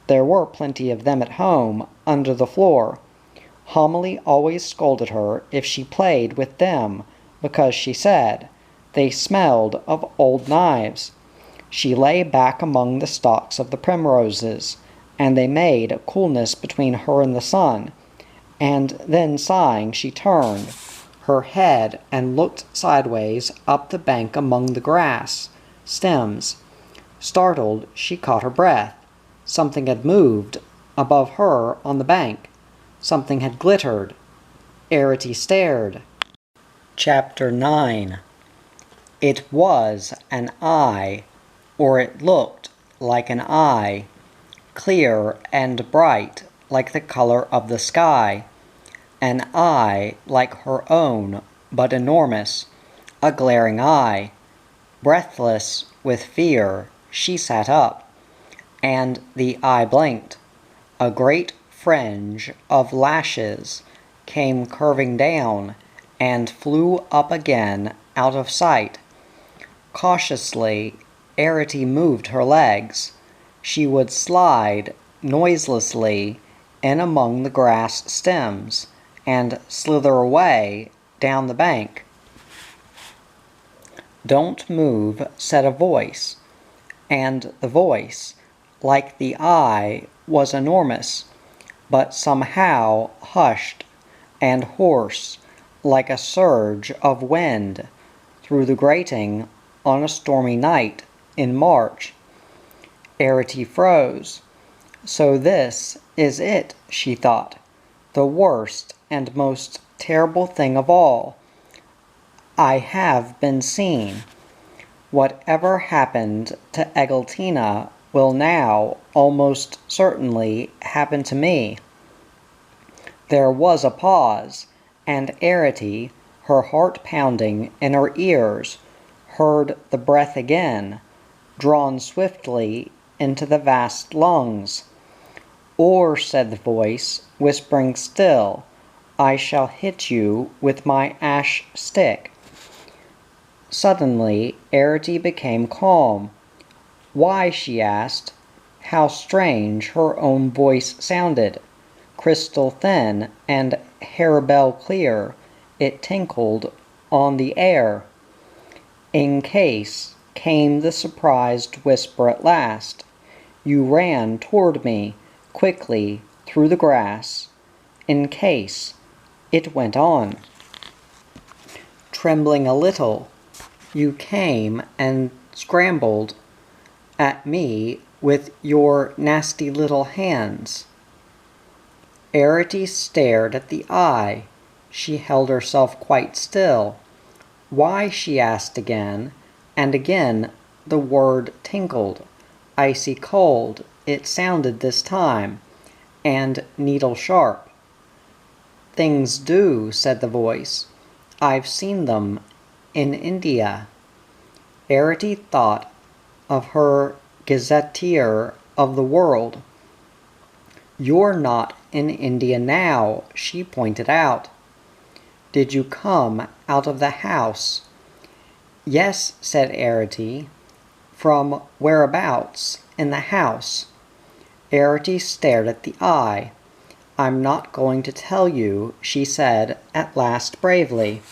There were plenty of them at home under the floor. Homily always scolded her if she played with them, because, she said, they smelled of old knives. She lay back among the stalks of the primroses, and they made a coolness between her and the sun. And then, sighing, she turned her head and looked sideways up the bank among the grass stems. Startled, she caught her breath. Something had moved above her on the bank. Something had glittered. Arity stared. Chapter 9. It was an eye, or it looked like an eye, clear and bright like the color of the sky. An eye like her own, but enormous, a glaring eye. Breathless with fear, she sat up, and the eye blinked. A great fringe of lashes came curving down and flew up again out of sight. Cautiously, Arity moved her legs. She would slide noiselessly in among the grass stems and slither away down the bank. "Don't move," said a voice, and the voice, like the eye, was enormous, but somehow hushed and hoarse, like a surge of wind through the grating on a stormy night in March. Arity froze. So this is it, she thought, the worst and most terrible thing of all. I have been seen. Whatever happened to Eglantine will now almost certainly happen to me. There was a pause, and Arity, her heart pounding in her ears, heard the breath again, drawn swiftly into the vast lungs. "Or," said the voice, whispering still, "I shall hit you with my ash stick." Suddenly, Arity became calm. "Why?" she asked. How strange her own voice sounded, crystal thin and harebell clear, it tinkled on the air. In case, came the surprised whisper at last. You ran toward me, quickly, through the grass. In case, it went on. Trembling a little, you came and scrambled at me with your nasty little hands. Arity stared at the eye. She held herself quite still. Why, she asked again, and again the word tinkled. Icy cold, it sounded this time, and needle-sharp. Things do, said the voice. I've seen them in India. Arity thought of her gazetteer of the world. You're not in India now, she pointed out. Did you come out of the house? Yes, said Arity. From whereabouts in the house? Arity stared at the eye. I'm not going to tell you, she said at last bravely.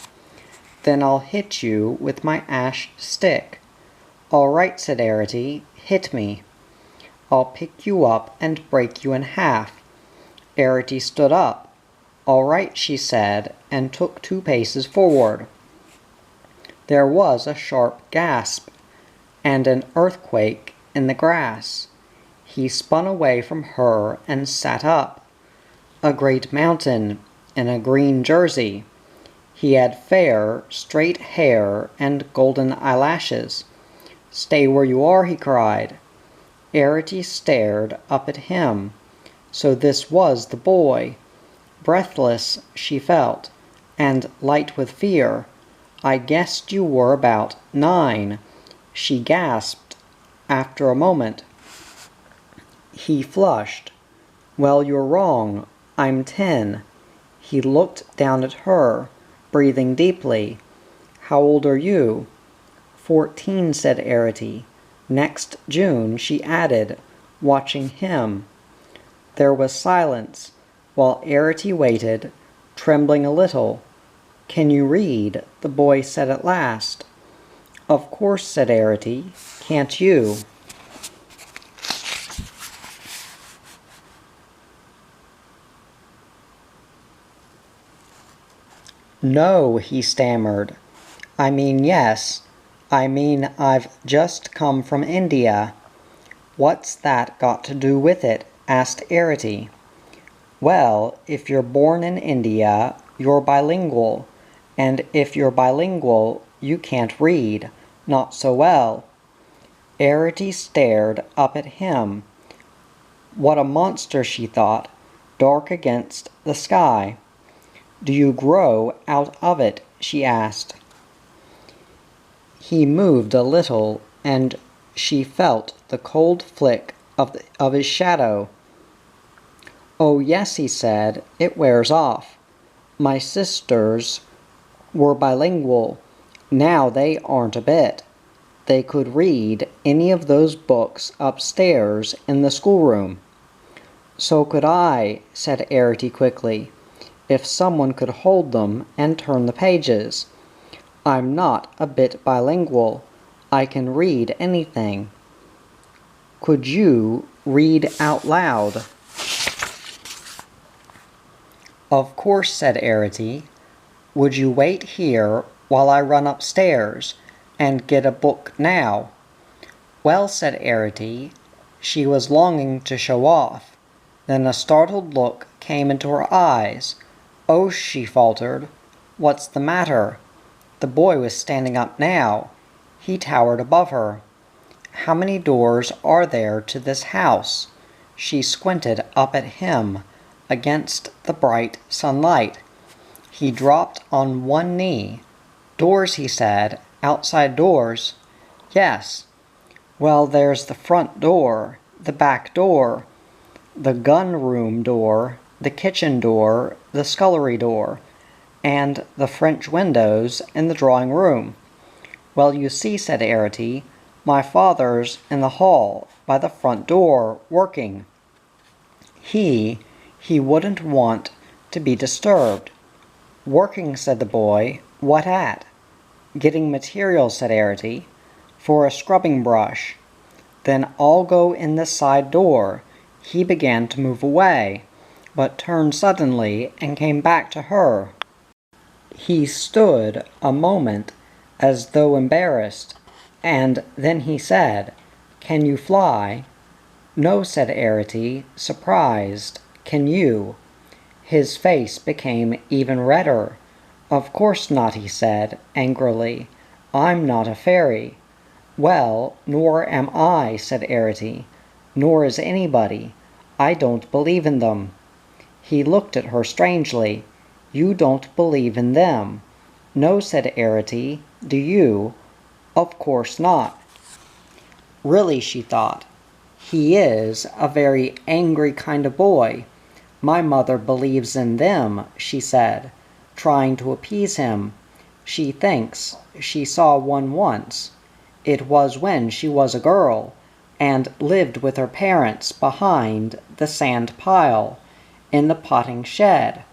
Then I'll hit you with my ash stick. All right, said Arity, hit me. I'll pick you up and break you in half. Arity stood up. All right, she said, and took 2 paces forward. There was a sharp gasp, and an earthquake in the grass. He spun away from her and sat up. A great mountain in a green jersey. He had fair, straight hair and golden eyelashes. Stay where you are, he cried. Arity stared up at him. So this was the boy. Breathless she felt, and light with fear. I guessed you were about 9, she gasped after a moment. He flushed. Well, you're wrong. I'm 10. He looked down at her, breathing deeply. How old are you? 14, said Arity. Next June, she added, watching him. There was silence, while Arity waited, trembling a little. Can you read? The boy said at last. Of course, said Arity. Can't you? No, he stammered. I mean, yes. I mean, I've just come from India. What's that got to do with it? Asked Arity. Well, if you're born in India, you're bilingual. And if you're bilingual, you can't read. Not so well. Arity stared up at him. What a monster, she thought, dark against the sky. Do you grow out of it? She asked. He moved a little, and she felt the cold flick of his shadow. Oh, yes, he said, it wears off. My sisters were bilingual. Now they aren't a bit. They could read any of those books upstairs in the schoolroom. So could I, said Arity quickly, if someone could hold them and turn the pages. I'm not a bit bilingual. I can read anything. Could you read out loud? Of course, said Arity. Would you wait here while I run upstairs and get a book now? Well, said Arity. She was longing to show off. Then a startled look came into her eyes. Oh, she faltered. What's the matter? The boy was standing up now. He towered above her. How many doors are there to this house? She squinted up at him against the bright sunlight. He dropped on one knee. Doors, he said. Outside doors? Yes. Well, there's the front door, the back door, the gun-room door, the kitchen door, the scullery door, and the French windows in the drawing-room. Well, you see, said Arity, my father's in the hall by the front door, working. He wouldn't want to be disturbed. Working, said the boy. What at? Getting materials, said Arity, for a scrubbing brush. Then I'll go in the side door. He began to move away, but turned suddenly and came back to her. He stood a moment as though embarrassed, and then he said, "Can you fly?" "No," said Arity, surprised. "Can you?" His face became even redder. "Of course not," he said, angrily. "I'm not a fairy." "Well, nor am I," said Arity. "Nor is anybody. I don't believe in them." He looked at her strangely. "You don't believe in them?" "No," said Arity. "Do you?" "Of course not." Really, she thought, he is a very angry kind of boy. "My mother believes in them," she said, trying to appease him. "She thinks she saw one once. It was when she was a girl, and lived with her parents behind the sand pile, in the potting shed."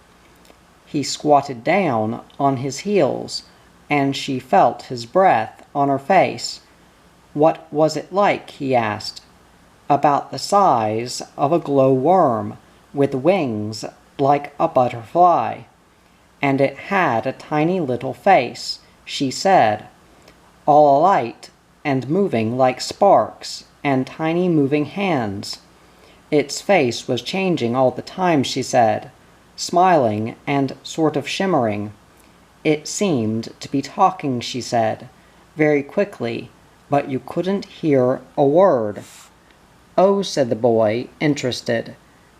He squatted down on his heels, and she felt his breath on her face. "What was it like?" he asked. "About the size of a glow-worm, with wings like a butterfly. And it had a tiny little face," she said, "all alight and moving like sparks, and tiny moving hands. Its face was changing all the time," she said, "smiling and sort of shimmering. It seemed to be talking," she said, "very quickly, but you couldn't hear a word." "Oh," said the boy, interested.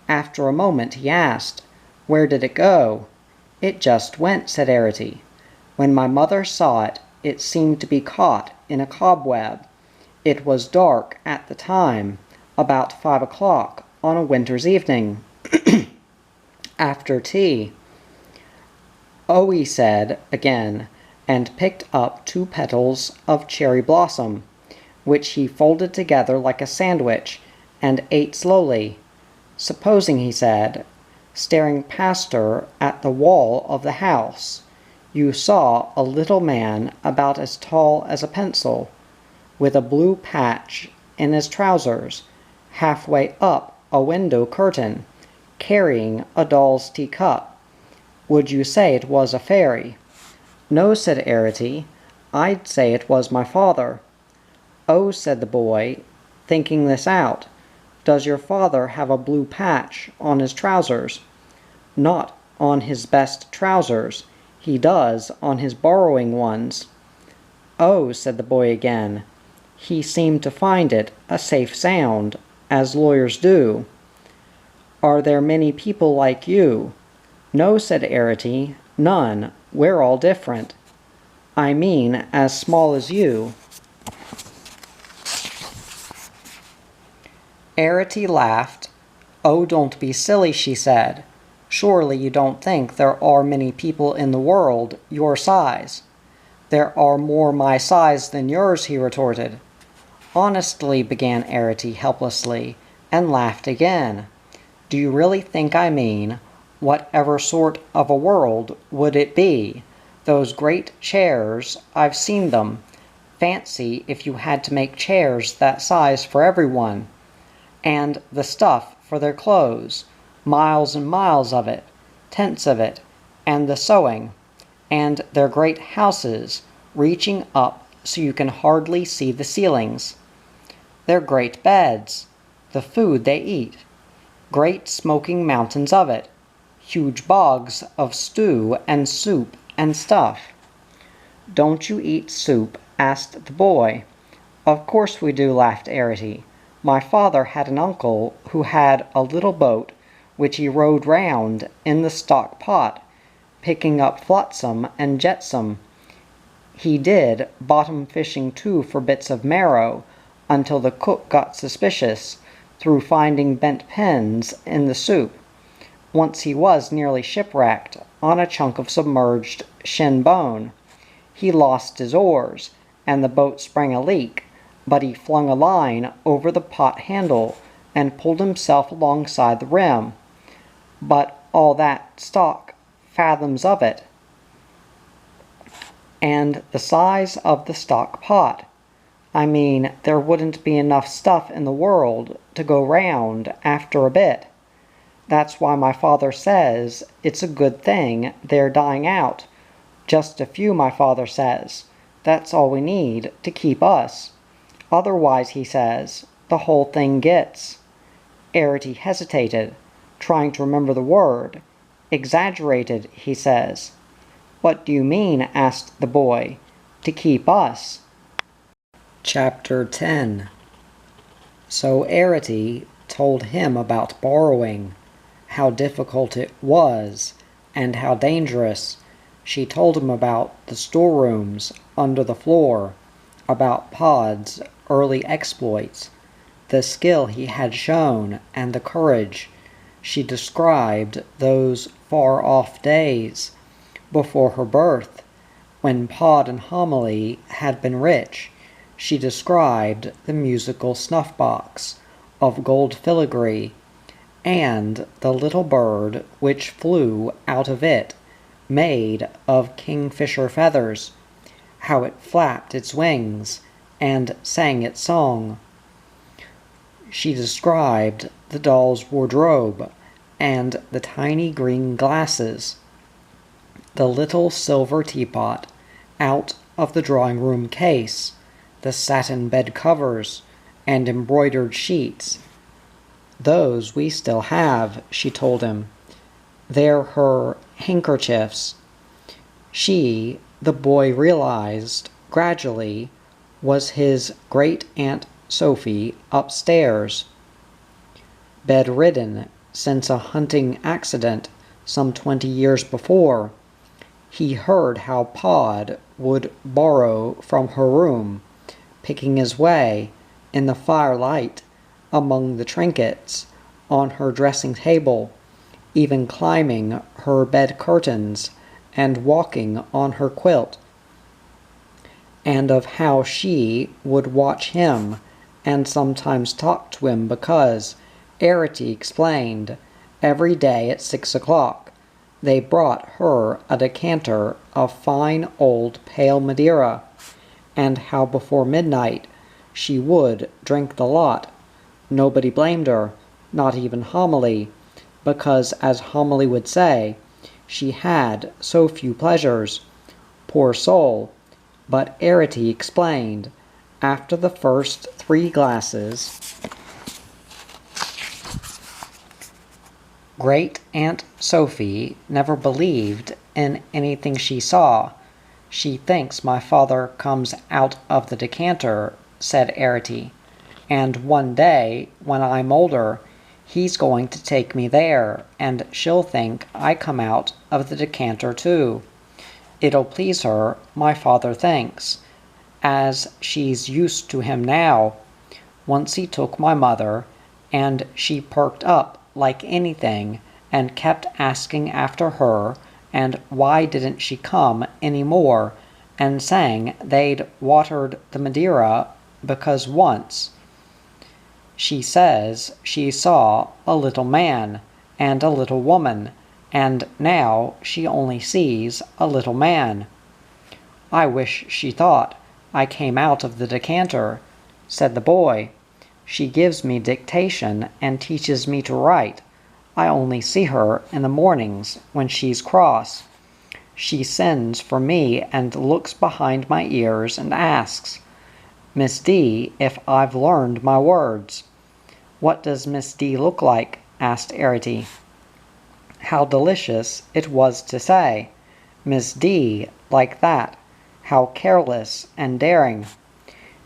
After a moment he asked, "Where did it go?" "It just went," said Arity. "When my mother saw it, it seemed to be caught in a cobweb. It was dark at the time, about 5 o'clock on a winter's evening, after tea." "Oh," he said again, and picked up 2 petals of cherry blossom, which he folded together like a sandwich, and ate slowly. "Supposing," he said, staring past her at the wall of the house, "you saw a little man about as tall as a pencil, with a blue patch in his trousers, halfway up a window curtain, carrying a doll's teacup. Would you say it was a fairy?" "No," said Arity. "I'd say it was my father." "Oh," said the boy, thinking this out. "Does your father have a blue patch on his trousers?" "Not on his best trousers. He does on his borrowing ones." "Oh," said the boy again. He seemed to find it a safe sound, as lawyers do. "Are there many people like you?" "No," said Arity. "None. We're all different." "I mean as small as you." Arity laughed. "Oh, don't be silly," she said. "Surely you don't think there are many people in the world your size." "There are more my size than yours," he retorted. "Honestly," began Arity helplessly, and laughed again. "Do you really think I mean, whatever sort of a world would it be? Those great chairs, I've seen them. Fancy if you had to make chairs that size for everyone. And the stuff for their clothes, miles and miles of it, tents of it, and the sewing, and their great houses, reaching up so you can hardly see the ceilings. Their great beds, the food they eat, great smoking mountains of it, huge bogs of stew and soup and stuff." "Don't you eat soup?" asked the boy. "Of course we do," laughed Arity. "My father had an uncle who had a little boat which he rowed round in the stock pot, picking up flotsam and jetsam. He did bottom fishing too for bits of marrow, until the cook got suspicious, through finding bent pins in the soup. Once he was nearly shipwrecked on a chunk of submerged shin bone. He lost his oars, and the boat sprang a leak, but he flung a line over the pot handle and pulled himself alongside the rim. But all that stock, fathoms of it, and the size of the stock pot. I mean, there wouldn't be enough stuff in the world to go round after a bit. That's why my father says it's a good thing they're dying out. Just a few, my father says. That's all we need to keep us. Otherwise, he says, the whole thing gets. Arity hesitated, trying to remember the word. Exaggerated, he says. What do you mean? Asked the boy. To keep us. Chapter 10. So Arity told him about borrowing, how difficult it was, and how dangerous. She told him about the storerooms under the floor, about Pod's early exploits, the skill he had shown, and the courage. She described those far-off days before her birth, when Pod and Homily had been rich. She described the musical snuff-box of gold filigree, and the little bird which flew out of it, made of kingfisher feathers, how it flapped its wings and sang its song. She described the doll's wardrobe and the tiny green glasses, the little silver teapot out of the drawing-room case, the satin bed covers and embroidered sheets. Those we still have, she told him. They're her handkerchiefs. She, the boy realized gradually, was his great-aunt Sophie upstairs, bedridden since a hunting accident some 20 years before. He heard how Pod would borrow from her room, picking his way in the firelight among the trinkets on her dressing table, even climbing her bed curtains and walking on her quilt, and of how she would watch him and sometimes talk to him because, Arity explained, every day at 6 o'clock they brought her a decanter of fine old pale Madeira, and how before midnight she would drink the lot. Nobody blamed her, not even Homily, because, as Homily would say, she had so few pleasures. Poor soul! But Arity explained, after the first 3 glasses, Great-Aunt Sophie never believed in anything she saw. She thinks my father comes out of the decanter, said Arity, and one day, when I'm older, he's going to take me there, and she'll think I come out of the decanter too. It'll please her, my father thinks, as she's used to him now. Once he took my mother, and she perked up like anything, and kept asking after her, and why didn't she come any more, and sang they'd watered the Madeira because once, she says, she saw a little man and a little woman, and now she only sees a little man. I wish she thought I came out of the decanter, said the boy. She gives me dictation and teaches me to write. I only see her in the mornings when she's cross. She sends for me and looks behind my ears and asks, Miss D, if I've learned my words. What does Miss D look like? Asked Arity. How delicious it was to say, Miss D, like that. How careless and daring.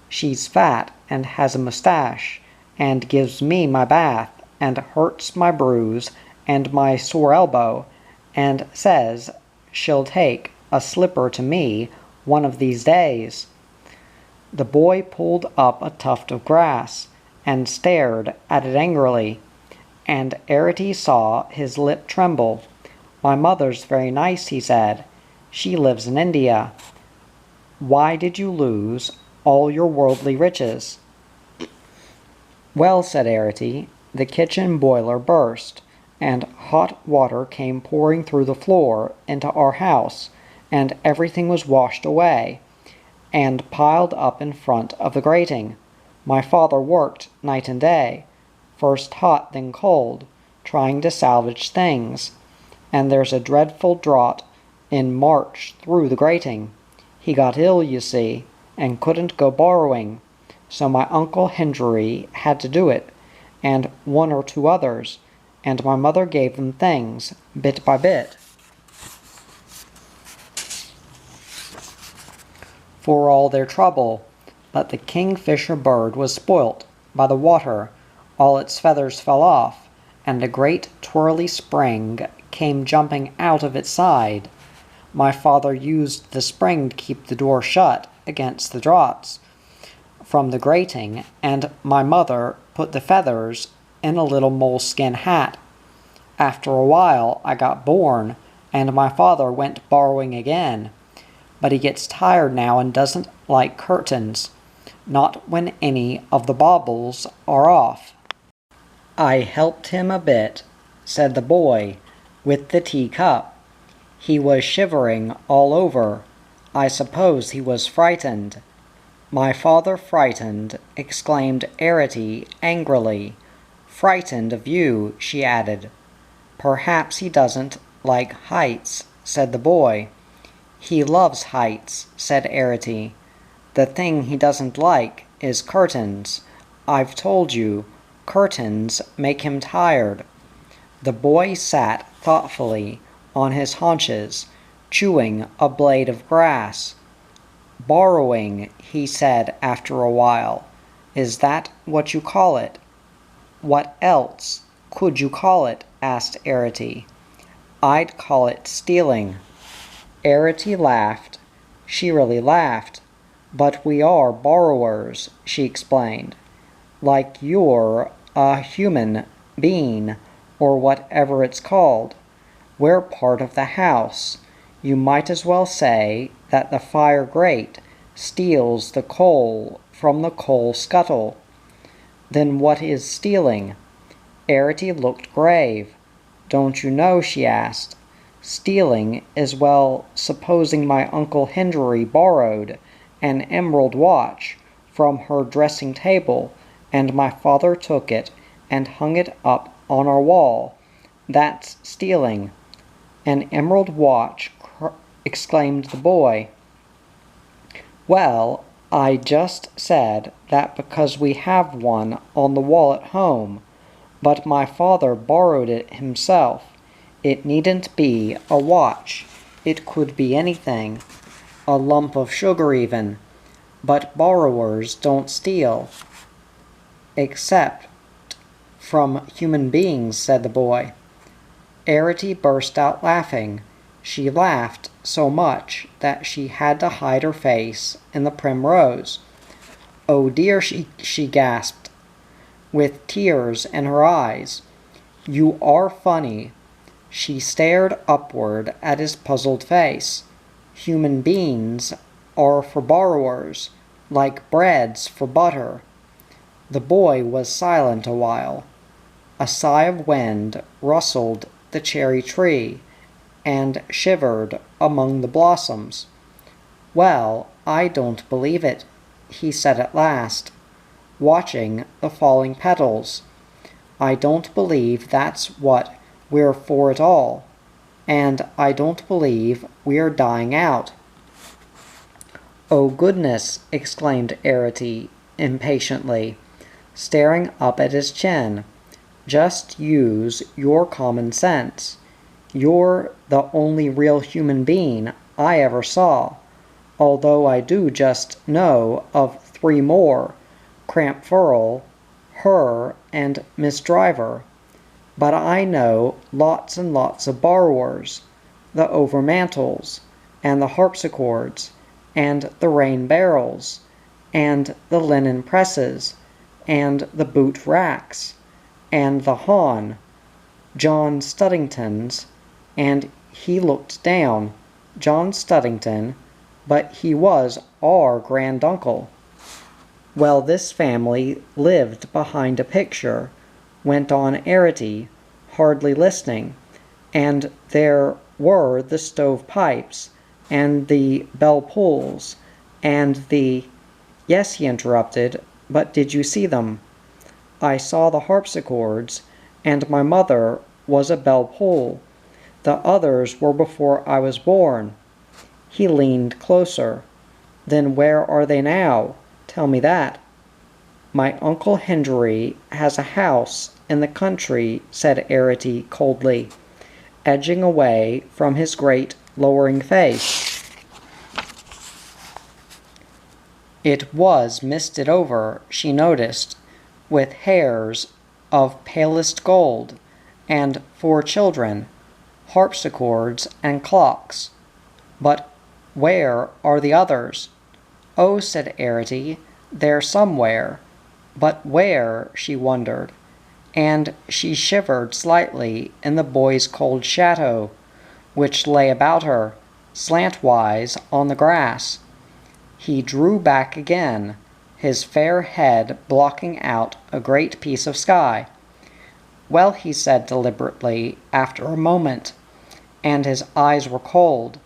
She's fat and has a mustache, and gives me my bath, and hurts my bruise and my sore elbow, and says she'll take a slipper to me one of these days. The boy pulled up a tuft of grass, and stared at it angrily, and Arity saw his lip tremble. My mother's very nice, he said. She lives in India. Why did you lose all your worldly riches? Well, said Arity, the kitchen boiler burst, and hot water came pouring through the floor into our house, and everything was washed away and piled up in front of the grating. My father worked night and day, first hot then cold, trying to salvage things, and there's a dreadful draught in March through the grating. He got ill, you see, and couldn't go borrowing, so my Uncle Henry had to do it, and one or two others, and my mother gave them things, bit by bit. For all their trouble, but the kingfisher bird was spoilt by the water, all its feathers fell off, and a great twirly spring came jumping out of its side. My father used the spring to keep the door shut against the draughts from the grating, and my mother put the feathers in a little moleskin hat. After a while I got born, and my father went borrowing again. But he gets tired now and doesn't like curtains, not when any of the baubles are off. I helped him a bit, said the boy, with the teacup. He was shivering all over. I suppose he was frightened. My father frightened, exclaimed Arity angrily. Frightened of you, she added. Perhaps he doesn't like heights, said the boy. He loves heights, said Arity. The thing he doesn't like is curtains. I've told you, curtains make him tired. The boy sat thoughtfully on his haunches, chewing a blade of grass. Borrowing, he said after a while. Is that what you call it? What else could you call it? Asked Arity. I'd call it stealing. Arity laughed. She really laughed. But we are borrowers, she explained. Like you're a human being, or whatever it's called. We're part of the house. You might as well say that the fire grate steals the coal from the coal scuttle. Then what is stealing? Arity looked grave. Don't you know, she asked. Stealing is, well, supposing my Uncle Henry borrowed an emerald watch from her dressing table, and my father took it and hung it up on our wall. That's stealing. An emerald watch, exclaimed the boy. Well, I just said that because we have one on the wall at home, but my father borrowed it himself. It needn't be a watch. It could be anything. A lump of sugar even. But borrowers don't steal. Except from human beings, said the boy. Arity burst out laughing. She laughed so much that she had to hide her face in the primrose. Oh dear, she gasped, with tears in her eyes. You are funny. She stared upward at his puzzled face. Human beings are for borrowers, like bread's for butter. The boy was silent a while. A sigh of wind rustled the cherry tree and shivered among the blossoms. Well, I don't believe it, he said at last, watching the falling petals. I don't believe that's what we're for at all, and I don't believe we're dying out. Oh goodness, exclaimed Arity impatiently, staring up at his chin. Just use your common sense. You're the only real human being I ever saw, although I do just know of 3 more, Crampfurl, her, and Miss Driver. But I know lots and lots of borrowers, the overmantels, and the harpsichords, and the rain barrels, and the linen presses, and the boot racks, and the Hon, John Studdington's, and he looked down, John Studdington, but he was our granduncle. Well, this family lived behind a picture, went on Arity, hardly listening, and there were the stove pipes, and the bell pulls, and the— Yes, he interrupted, but did you see them? I saw the harpsichords, and my mother was a bell pull. The others were before I was born. He leaned closer. Then where are they now? Tell me that. My Uncle Henry has a house in the country, said Arity coldly, edging away from his great lowering face. It was misted over, she noticed, with hairs of palest gold, and 4 children, harpsichords and clocks. But where are the others? Oh, said Arity, they're somewhere. But where, she wondered, and she shivered slightly in the boy's cold shadow, which lay about her, slantwise on the grass. He drew back again, his fair head blocking out a great piece of sky. Well, he said deliberately, after a moment, and his eyes were cold,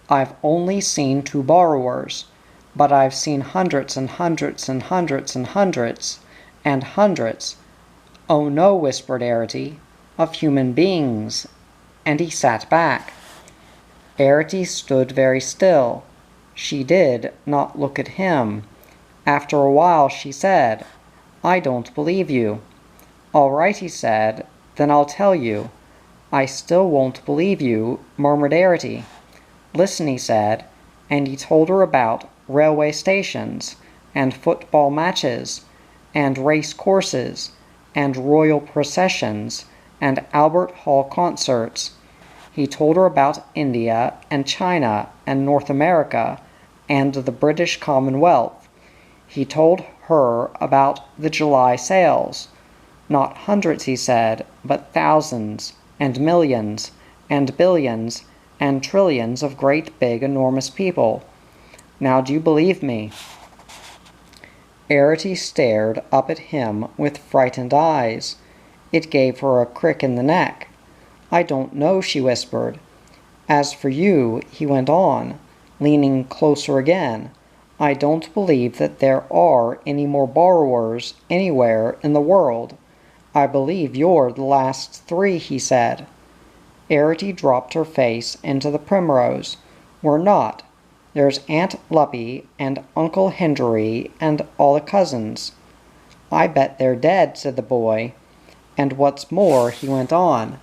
I've only seen 2 borrowers, but I've seen hundreds and hundreds and hundreds and hundreds and hundreds. Oh no, whispered Arity, of human beings, and he sat back. Arity stood very still. She did not look at him. After a while she said, I don't believe you. All right, he said, then I'll tell you. I still won't believe you, murmured Arity. Listen, he said, and he told her about railway stations, and football matches, and race courses, and royal processions, and Albert Hall concerts. He told her about India, and China, and North America, and the British Commonwealth. He told her about the July sales. Not hundreds, he said, but thousands, and millions, and billions, and trillions of great big enormous people. Now do you believe me? Arity stared up at him with frightened eyes. It gave her a crick in the neck. I don't know, she whispered. As for you, he went on, leaning closer again, I don't believe that there are any more borrowers anywhere in the world. I believe you're the last 3, he said. Arity dropped her face into the primrose. We're not. There's Aunt Luppy and Uncle Henry and all the cousins. I bet they're dead, said the boy. And what's more, he went on,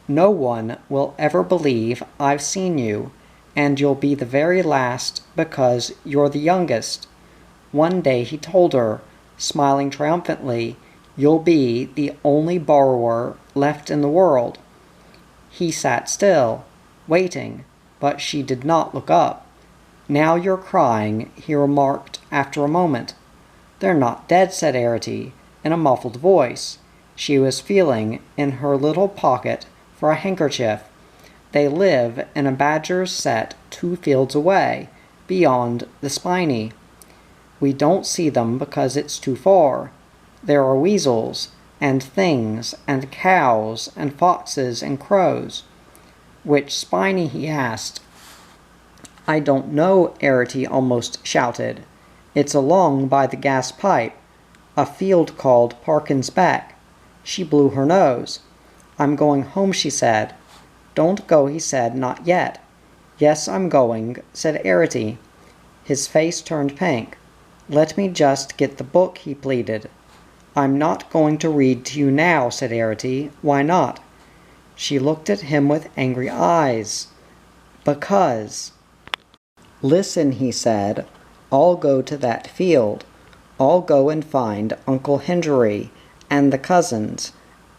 no one will ever believe I've seen you, and you'll be the very last because you're the youngest. One day he told her, smiling triumphantly, you'll be the only borrower left in the world. He sat still, waiting, but she did not look up. Now you're crying, he remarked after a moment. They're not dead, said Arity, in a muffled voice. She was feeling in her little pocket for a handkerchief. They live in a badger's set 2 fields away, beyond the spinney. We don't see them because it's too far. There are weasels, and things, and cows, and foxes, and crows. Which spinney? He asked. I don't know, Arity almost shouted. It's along by the gas pipe, a field called Parkin's Beck. She blew her nose. I'm going home, she said. Don't go, he said, not yet. Yes, I'm going, said Arity. His face turned pink. Let me just get the book, he pleaded. I'm not going to read to you now, said Arity. Why not? She looked at him with angry eyes. Because. Listen, he said. I'll go to that field. I'll go and find Uncle Henry, and the cousins,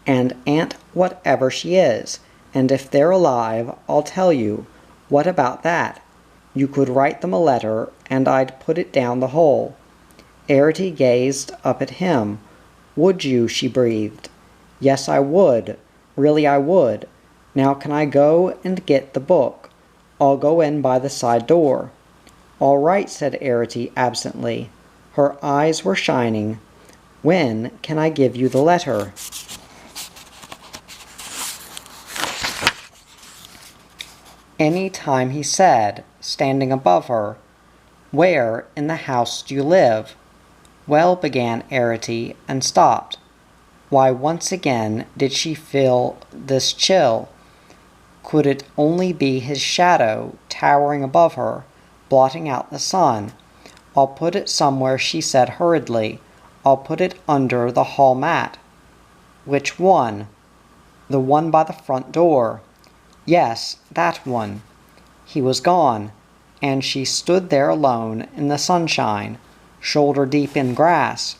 and Aunt whatever she is, and if they're alive, I'll tell you. What about that? You could write them a letter, and I'd put it down the hole. Arity gazed up at him. Would you? She breathed. Yes, I would. Really, I would. Now can I go and get the book? I'll go in by the side door. All right, said Arity absently. Her eyes were shining. When can I give you the letter? Any time he said, standing above her, "Where in the house do you live?" "Well," began Arity, and stopped. Why, once again did she feel this chill? Could it only be his shadow towering above her, blotting out the sun? "I'll put it somewhere," she said hurriedly. "I'll put it under the hall mat." "Which one?" "The one by the front door." "Yes, that one." He was gone, and she stood there alone in the sunshine, shoulder deep in grass.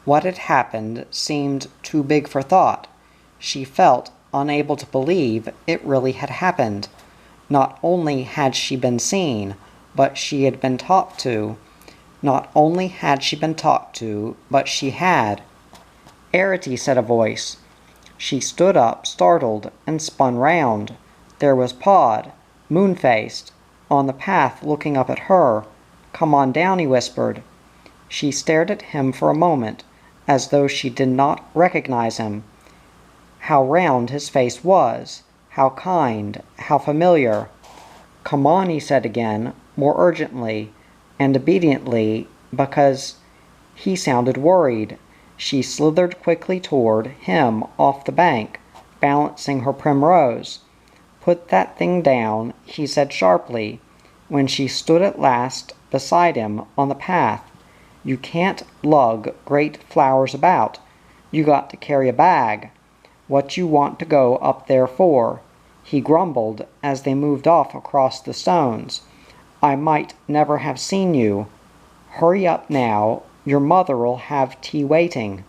What had happened seemed too big for thought. She felt unable to believe it really had happened. Not only had she been seen, but she had been talked to. Not only had she been talked to, but she had. "Arity," said a voice. She stood up, startled, and spun round. There was Pod, moon-faced, on the path looking up at her. "Come on down," he whispered. She stared at him for a moment, as though she did not recognize him. How round his face was, how kind, how familiar. "Come on," he said again, more urgently, and obediently, because he sounded worried. She slithered quickly toward him off the bank, balancing her primrose. "Put that thing down," he said sharply, when she stood at last beside him on the path. "You can't lug great flowers about. You got to carry a bag. What you want to go up there for?" He grumbled as they moved off across the stones. "I might never have seen you. Hurry up now, your mother'll have tea waiting."